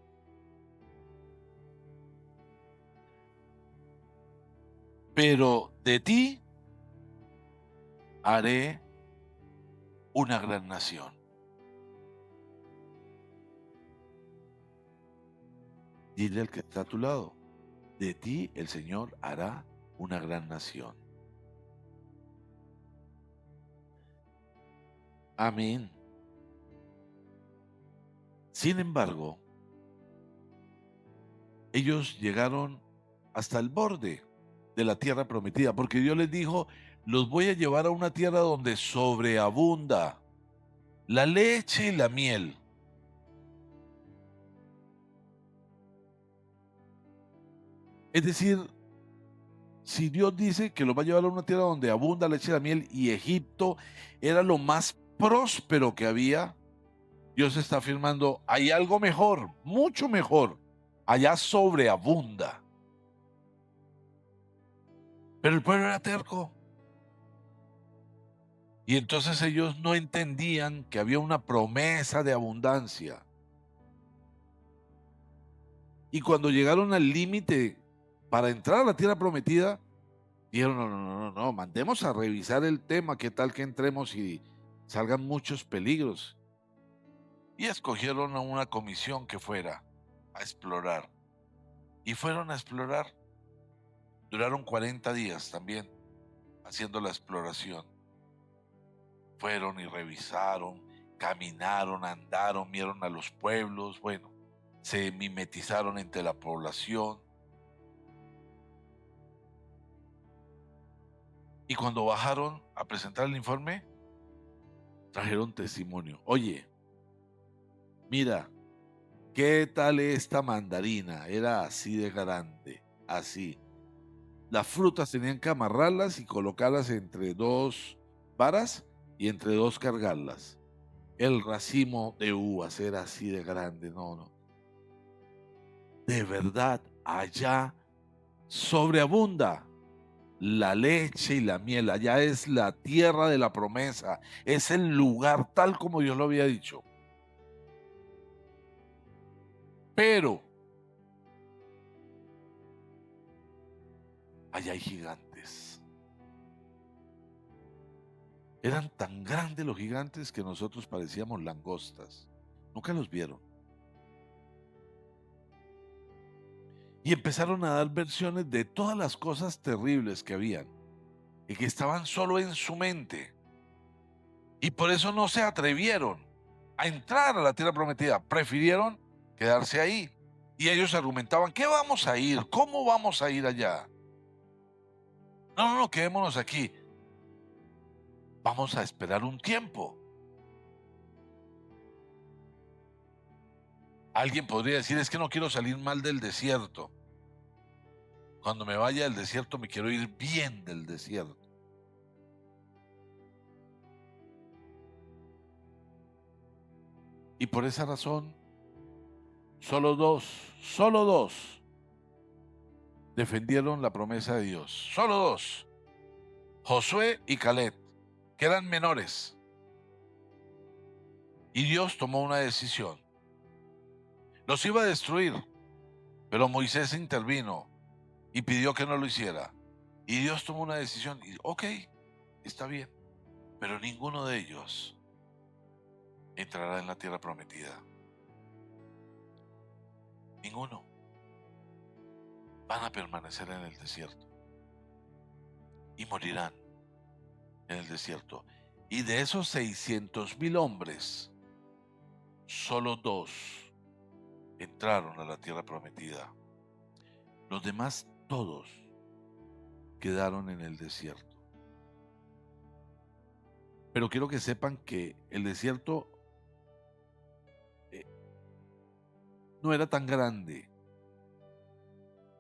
Pero de ti haré una gran nación. Dile al que está a tu lado, de ti el Señor hará una gran nación. Amén. Sin embargo, ellos llegaron hasta el borde de la tierra prometida, porque Dios les dijo, los voy a llevar a una tierra donde sobreabunda la leche y la miel. Es decir, si Dios dice que los va a llevar a una tierra donde abunda la leche y la miel y Egipto era lo más próspero que había, Dios está afirmando, hay algo mejor, mucho mejor, allá sobreabunda. Pero el pueblo era terco. Y entonces ellos no entendían que había una promesa de abundancia. Y cuando llegaron al límite para entrar a la tierra prometida, dijeron, no, mandemos a revisar el tema, qué tal que entremos y salgan muchos peligros. Y escogieron a una comisión que fuera a explorar. Y fueron a explorar. Duraron 40 días también haciendo la exploración. Fueron y revisaron, caminaron, andaron, vieron a los pueblos, bueno, se mimetizaron entre la población. Y cuando bajaron a presentar el informe, trajeron testimonio. Oye, mira, ¿qué tal esta mandarina? Era así de grande, así. Las frutas tenían que amarrarlas y colocarlas entre dos varas y entre dos cargarlas. El racimo de uvas era así de grande, no. De verdad, allá sobreabunda la leche y la miel. Allá es la tierra de la promesa. Es el lugar tal como Dios lo había dicho. Pero allá hay gigantes. Eran tan grandes los gigantes que nosotros parecíamos langostas. Nunca los vieron. Y empezaron a dar versiones de todas las cosas terribles que habían y que estaban solo en su mente. Y por eso no se atrevieron a entrar a la tierra prometida. Prefirieron quedarse ahí. Y ellos argumentaban, ¿qué vamos a ir? ¿Cómo vamos a ir allá? No, quedémonos aquí. Vamos a esperar un tiempo. Alguien podría decir, es que no quiero salir mal del desierto. Cuando me vaya del desierto me quiero ir bien del desierto. Y por esa razón, solo dos defendieron la promesa de Dios. Solo dos. Josué y Caleb, que eran menores. Y Dios tomó una decisión. Los iba a destruir, pero Moisés intervino y pidió que no lo hiciera. Y Dios tomó una decisión y, ok, está bien, pero ninguno de ellos entrará en la tierra prometida. Ninguno. Van a permanecer en el desierto y morirán en el desierto. Y de esos 600,000 hombres, solo dos entraron a la tierra prometida. Los demás todos quedaron en el desierto. Pero quiero que sepan que el desierto no era tan grande,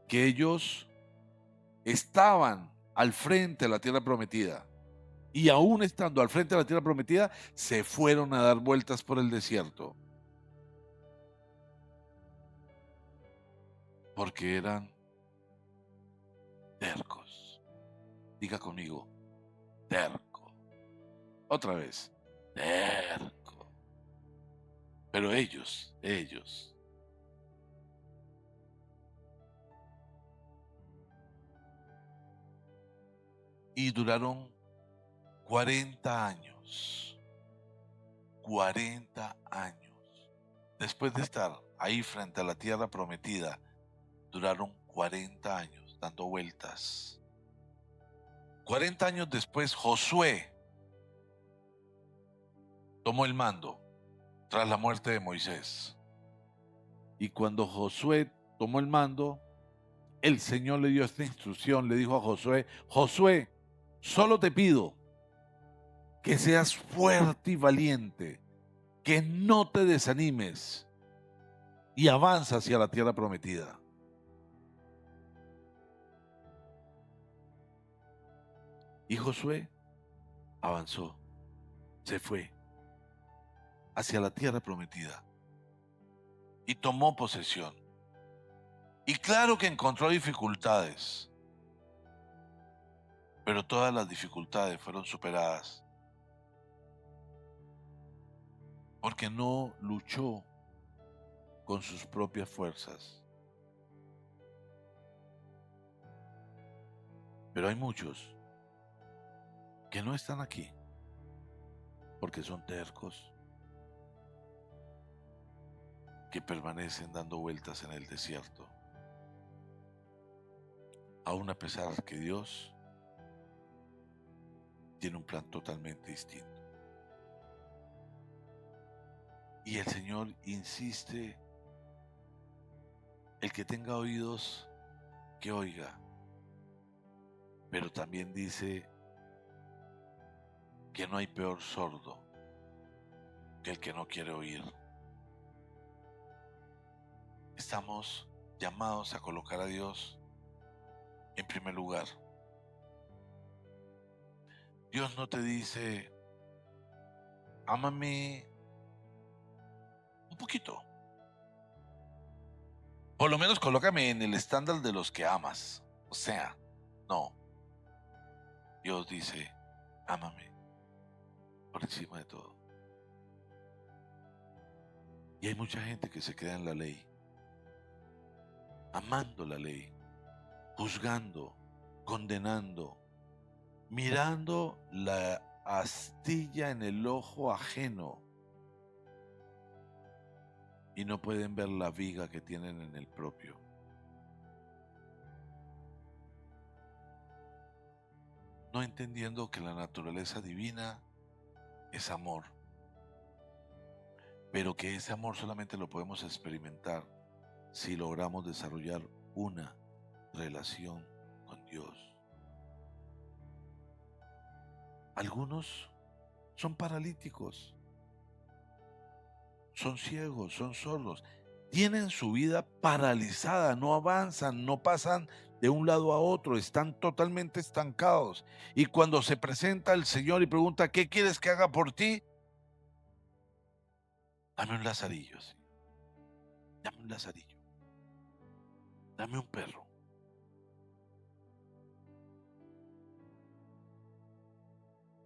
que ellos estaban al frente de la tierra prometida. Y aún estando al frente de la tierra prometida, se fueron a dar vueltas por el desierto. Porque eran tercos. Diga conmigo, terco. Otra vez, terco. Pero ellos. Y duraron 40 años. 40 años. Después de estar ahí frente a la tierra prometida, duraron 40 años dando vueltas. 40 años después, Josué tomó el mando tras la muerte de Moisés. Y cuando Josué tomó el mando, el Señor le dio esta instrucción, le dijo a Josué, Josué, solo te pido que seas fuerte y valiente, que no te desanimes y avanza hacia la tierra prometida. Y Josué avanzó, se fue hacia la tierra prometida y tomó posesión. Y claro que encontró dificultades, pero todas las dificultades fueron superadas porque no luchó con sus propias fuerzas. Pero hay muchos que no están aquí porque son tercos, que permanecen dando vueltas en el desierto, aún a pesar que Dios tiene un plan totalmente distinto. Y el Señor insiste, el que tenga oídos, que oiga. Pero también dice que no hay peor sordo que el que no quiere oír. Estamos llamados a colocar a Dios en primer lugar. Dios no te dice, ámame un poquito. Por lo menos colócame en el estándar de los que amas. O sea, no. Dios dice, ámame por encima de todo. Y hay mucha gente que se queda en la ley, amando la ley, juzgando, condenando, mirando la astilla en el ojo ajeno y no pueden ver la viga que tienen en el propio. No entendiendo que la naturaleza divina es amor, pero que ese amor solamente lo podemos experimentar si logramos desarrollar una relación con Dios. Algunos son paralíticos, son ciegos, son sordos, tienen su vida paralizada, no avanzan, no pasan de un lado a otro, están totalmente estancados. Y cuando se presenta el Señor y pregunta, ¿qué quieres que haga por ti? Dame un lazarillo, sí. Dame un lazarillo. Dame un perro.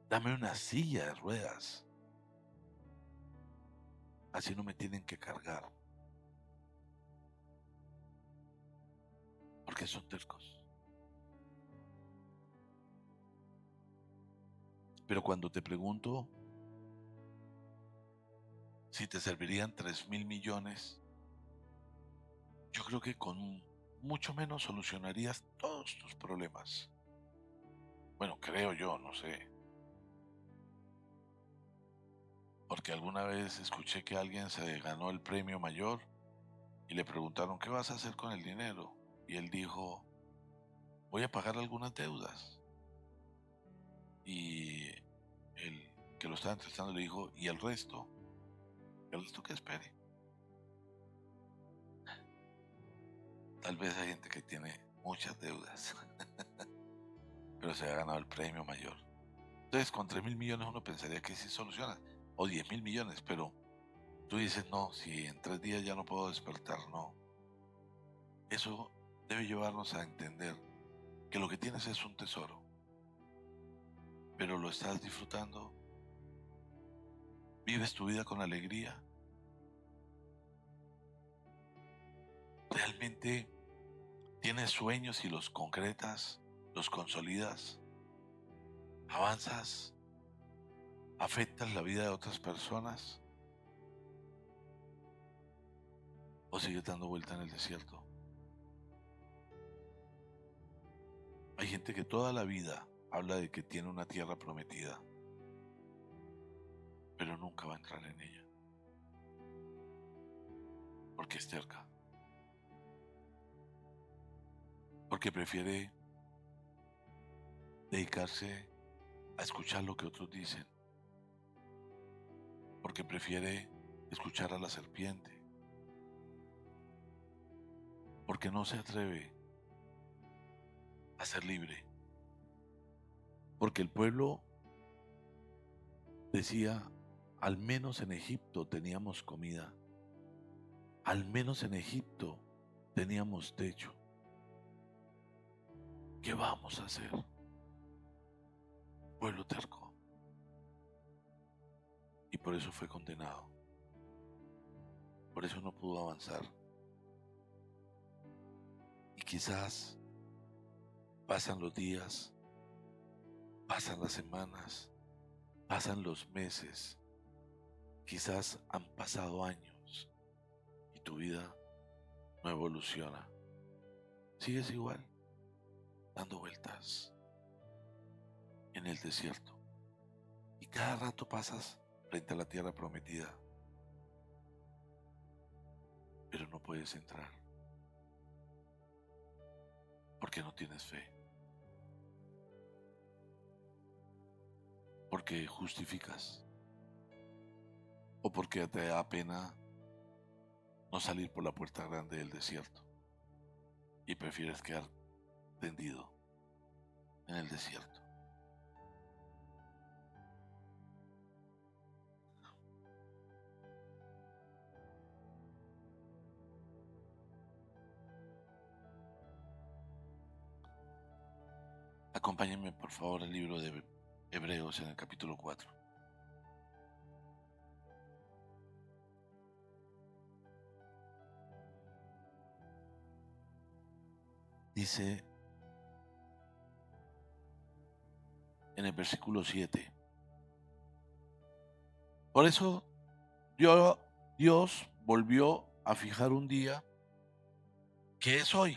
Dame una silla de ruedas. Así no me tienen que cargar. Porque son tercos. Pero cuando te pregunto si te servirían 3.000 millones, yo creo que con mucho menos solucionarías todos tus problemas. Bueno, creo yo, no sé. Porque alguna vez escuché que alguien se ganó el premio mayor y le preguntaron, ¿qué vas a hacer con el dinero? Y él dijo, voy a pagar algunas deudas. Y el que lo estaba entrevistando le dijo, ¿y el resto? ¿El resto que espere? Tal vez hay gente que tiene muchas deudas, pero se ha ganado el premio mayor. Entonces, con 3.000 millones uno pensaría que sí soluciona, o 10.000 millones, pero tú dices, no, si en 3 días ya no puedo despertar, no. Eso debe llevarnos a entender que lo que tienes es un tesoro, pero lo estás disfrutando, vives tu vida con alegría, realmente tienes sueños y los concretas, los consolidas, avanzas, afectas la vida de otras personas o sigues dando vuelta en el desierto. Hay gente que toda la vida habla de que tiene una tierra prometida, pero nunca va a entrar en ella, porque es terca, porque prefiere dedicarse a escuchar lo que otros dicen, porque prefiere escuchar a la serpiente, porque no se atreve a ser libre, porque el pueblo decía, al menos en Egipto teníamos comida, al menos en Egipto teníamos techo. ¿Qué vamos a hacer? Pueblo terco. Y por eso fue condenado. Por eso no pudo avanzar. Y quizás pasan los días, pasan las semanas, pasan los meses, quizás han pasado años y tu vida no evoluciona. Sigues igual, dando vueltas en el desierto. Y cada rato pasas frente a la tierra prometida, pero no puedes entrar porque no tienes fe, porque justificas o porque te da pena no salir por la puerta grande del desierto y prefieres quedar tendido en el desierto. Acompáñenme por favor al libro de Hebreos en el capítulo 4. Dice en el versículo 7, por eso Dios volvió a fijar un día que es hoy.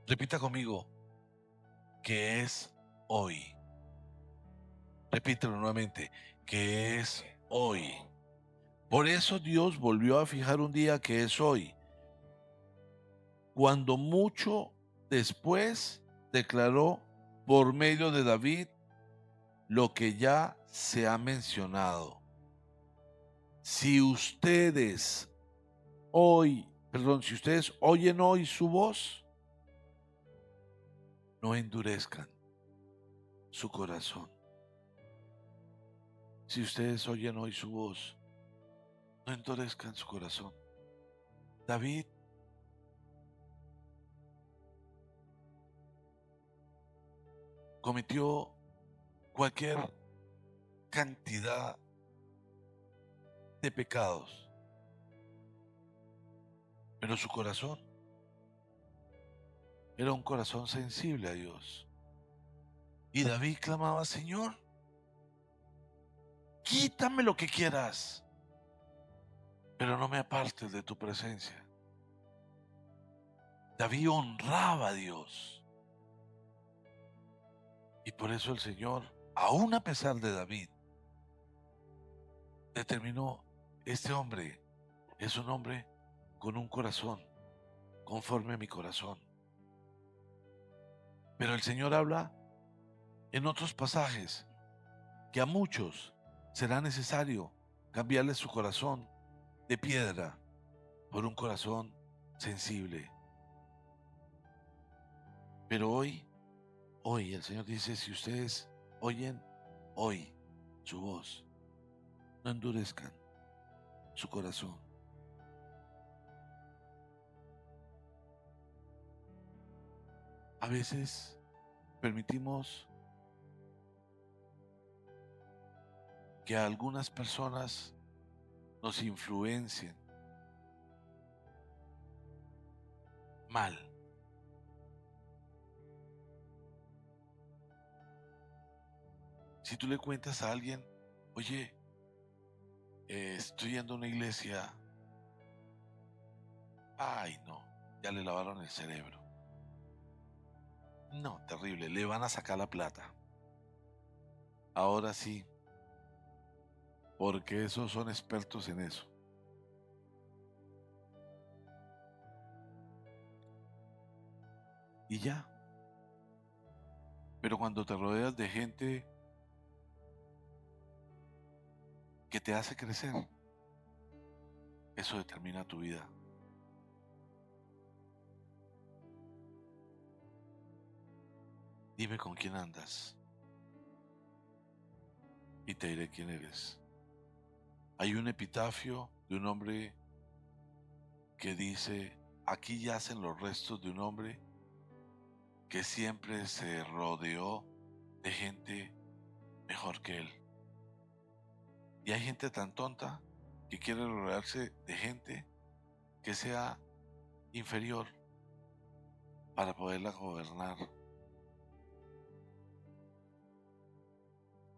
Repita conmigo, que es hoy. Repítelo nuevamente, que es hoy. Por eso Dios volvió a fijar un día que es hoy, cuando mucho después declaró por medio de David lo que ya se ha mencionado. Si ustedes oyen hoy su voz, no endurezcan su corazón. Si ustedes oyen hoy su voz, no endurezcan su corazón. David cometió cualquier cantidad de pecados, pero su corazón era un corazón sensible a Dios. Y David clamaba: Señor, quítame lo que quieras, pero no me apartes de tu presencia. David honraba a Dios. Y por eso el Señor, aún a pesar de David, determinó: este hombre es un hombre con un corazón conforme a mi corazón. Pero el Señor habla en otros pasajes que a muchos será necesario cambiarle su corazón de piedra por un corazón sensible. Pero hoy el Señor dice: si ustedes oyen hoy su voz, no endurezcan su corazón. A veces permitimos que algunas personas nos influencien mal. Si tú le cuentas a alguien: oye, estoy yendo a una iglesia, ay no, ya le lavaron el cerebro. No, terrible, le van a sacar la plata. Ahora sí, porque esos son expertos en eso. Y ya. Pero cuando te rodeas de gente que te hace crecer, eso determina tu vida. Dime con quién andas y te diré quién eres. Hay un epitafio de un hombre que dice: aquí yacen los restos de un hombre que siempre se rodeó de gente mejor que él. Y hay gente tan tonta que quiere rodearse de gente que sea inferior para poderla gobernar.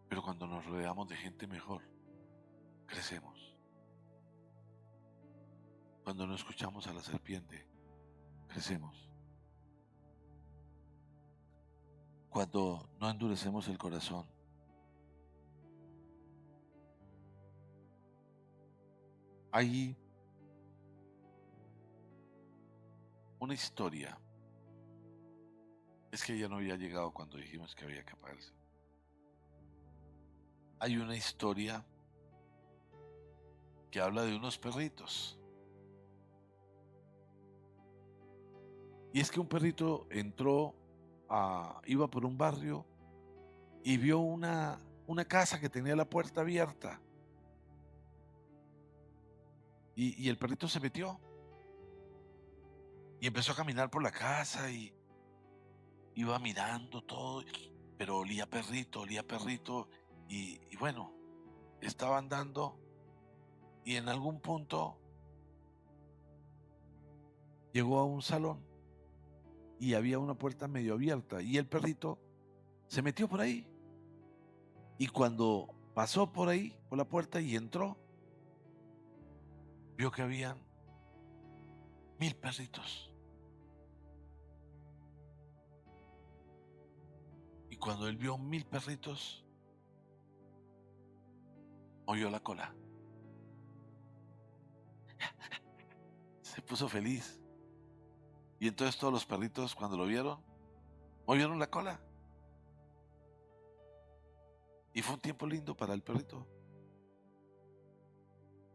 Pero cuando nos rodeamos de gente mejor, crecemos. Cuando no escuchamos a la serpiente, crecemos. Cuando no endurecemos el corazón, hay una historia. Es que ella no había llegado cuando dijimos que había que apagarse. Hay una historia que habla de unos perritos. Y es que un perrito iba por un barrio y vio una casa que tenía la puerta abierta. Y el perrito se metió y empezó a caminar por la casa y iba mirando todo, pero olía perrito, y bueno, estaba andando y en algún punto llegó a un salón y había una puerta medio abierta y el perrito se metió por ahí. Y cuando pasó por ahí, por la puerta y entró, vio que habían 1000 perritos. Y cuando él vio 1000 perritos, movió la cola. Se puso feliz. Y entonces todos los perritos, cuando lo vieron, movieron la cola. Y fue un tiempo lindo para el perrito.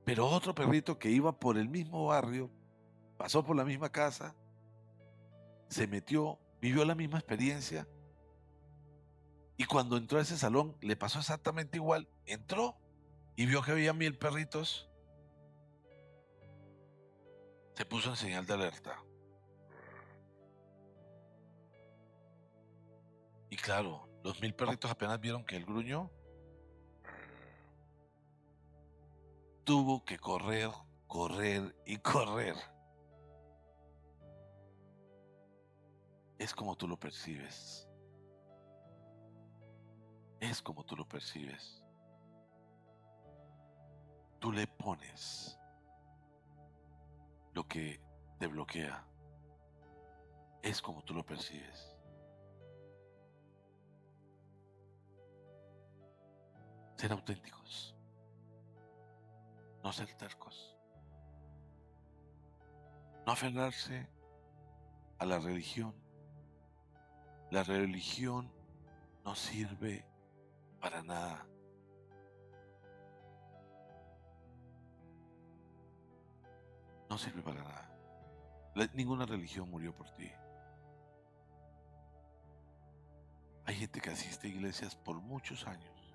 Pero otro perrito que iba por el mismo barrio, pasó por la misma casa, se metió, vivió la misma experiencia. Y cuando entró a ese salón, le pasó exactamente igual. Entró y vio que había 1000 perritos, se puso en señal de alerta. Y claro, los 1000 perritos apenas vieron que el gruño, tuvo que correr, correr y correr. Es como tú lo percibes. Es como tú lo percibes. Tú le pones lo que te bloquea. Es como tú lo percibes. Ser auténticos, no ser tercos. No aferrarse a la religión. La religión no sirve para nada. No sirve para nada. Ninguna religión murió por ti. Hay gente que asiste a iglesias por muchos años,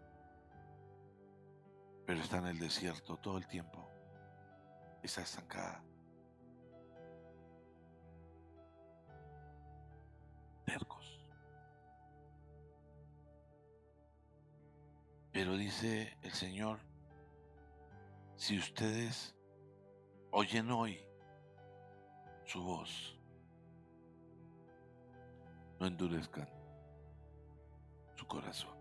pero está en el desierto todo el tiempo. Está estancada. Tercos. Pero dice el Señor, si ustedes oyen hoy su voz, no endurezcan su corazón.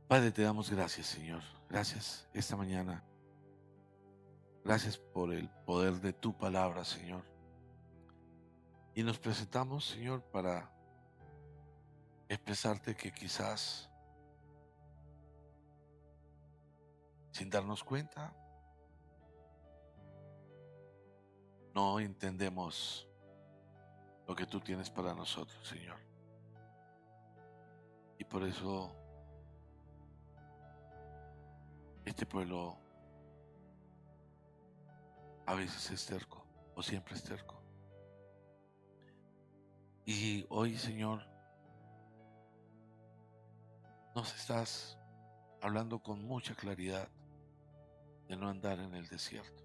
Padre, te damos gracias, Señor. Gracias esta mañana. Gracias por el poder de tu palabra, Señor. Y nos presentamos, Señor, para expresarte que quizás, sin darnos cuenta, no entendemos lo que tú tienes para nosotros, Señor. Y por eso este pueblo a veces es terco, o siempre es terco. Y hoy, Señor, nos estás hablando con mucha claridad de no andar en el desierto.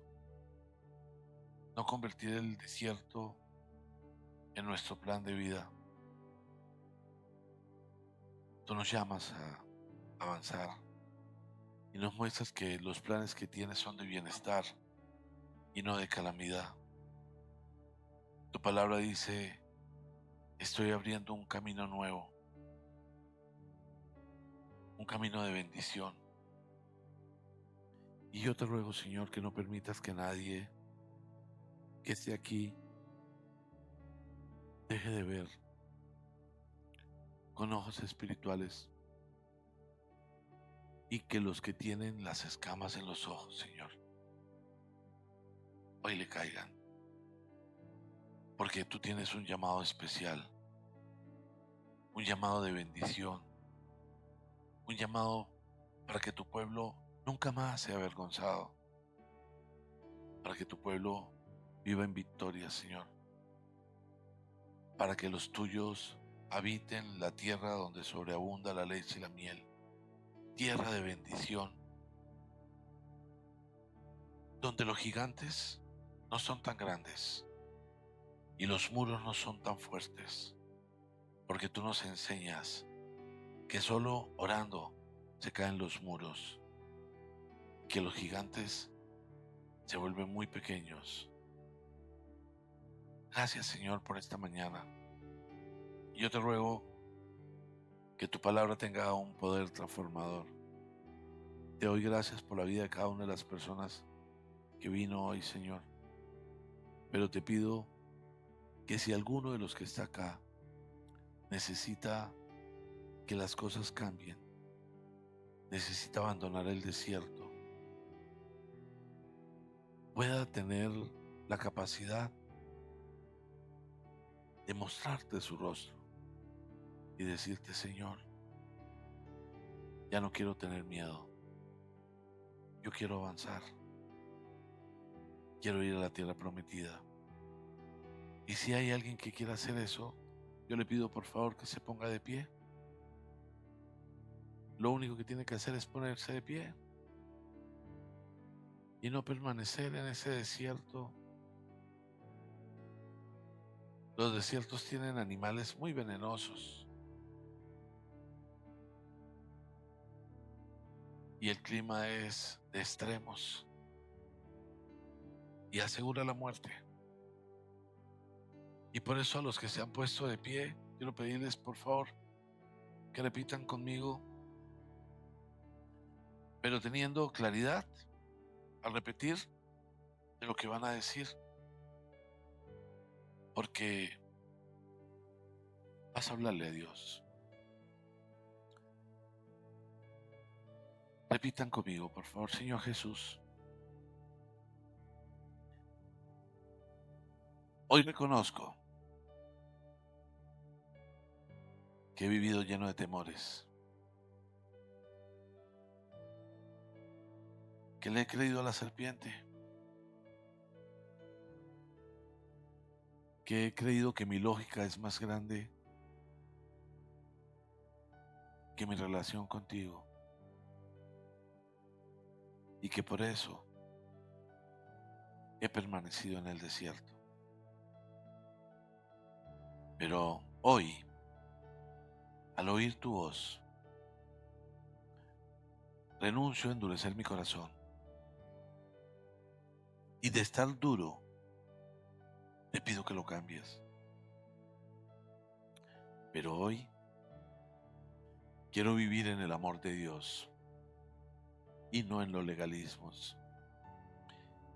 No convertir el desierto en nuestro plan de vida. Tú nos llamas a avanzar y nos muestras que los planes que tienes son de bienestar y no de calamidad. Tu palabra dice, estoy abriendo un camino nuevo, un camino de bendición. Y yo te ruego, Señor, que no permitas que nadie que esté aquí deje de ver con ojos espirituales y que los que tienen las escamas en los ojos, Señor, hoy le caigan, porque tú tienes un llamado especial, un llamado de bendición, un llamado para que tu pueblo nunca más sea avergonzado, para que tu pueblo viva en victoria, Señor, para que los tuyos habiten la tierra donde sobreabunda la leche y la miel, tierra de bendición, donde los gigantes no son tan grandes y los muros no son tan fuertes, porque tú nos enseñas que solo orando se caen los muros, que los gigantes se vuelven muy pequeños. Gracias, Señor, por esta mañana. Y yo te ruego que tu palabra tenga un poder transformador. Te doy gracias por la vida de cada una de las personas que vino hoy, Señor. Pero te pido que si alguno de los que está acá necesita que las cosas cambien, necesita abandonar el desierto, pueda tener la capacidad de mostrarte su rostro y decirte, Señor, ya no quiero tener miedo, yo quiero avanzar, quiero ir a la tierra prometida. Y si hay alguien que quiera hacer eso, yo le pido por favor que se ponga de pie lo único que tiene que hacer es ponerse de pie y no permanecer en ese desierto. Los desiertos tienen animales muy venenosos y el clima es de extremos y asegura la muerte. Y por eso a los que se han puesto de pie, quiero pedirles por favor que repitan conmigo, pero teniendo claridad al repetir de lo que van a decir, porque vas a hablarle a Dios. Repitan conmigo, por favor. Señor Jesús, hoy reconozco que he vivido lleno de temores, que le he creído a la serpiente, que he creído que mi lógica es más grande que mi relación contigo, y que por eso he permanecido en el desierto. Pero hoy, al oír tu voz, renuncio a endurecer mi corazón y de estar duro, te pido que lo cambies. Pero hoy quiero vivir en el amor de Dios y no en los legalismos.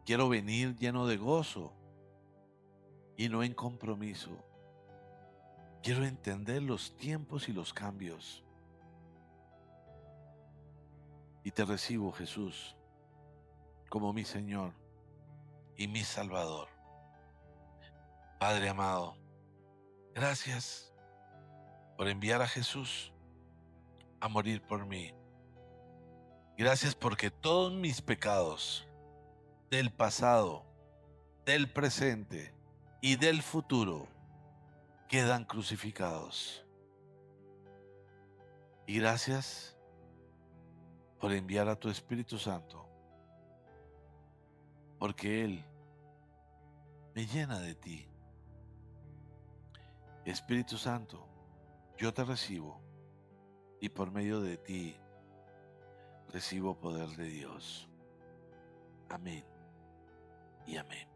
Quiero venir lleno de gozo y no en compromiso. Quiero entender los tiempos y los cambios. Y te recibo, Jesús, como mi Señor y mi Salvador. Padre amado, gracias por enviar a Jesús a morir por mí. Gracias porque todos mis pecados del pasado, del presente y del futuro quedan crucificados. Y gracias por enviar a tu Espíritu Santo, porque Él me llena de ti. Espíritu Santo, yo te recibo y por medio de ti recibo poder de Dios. Amén y amén.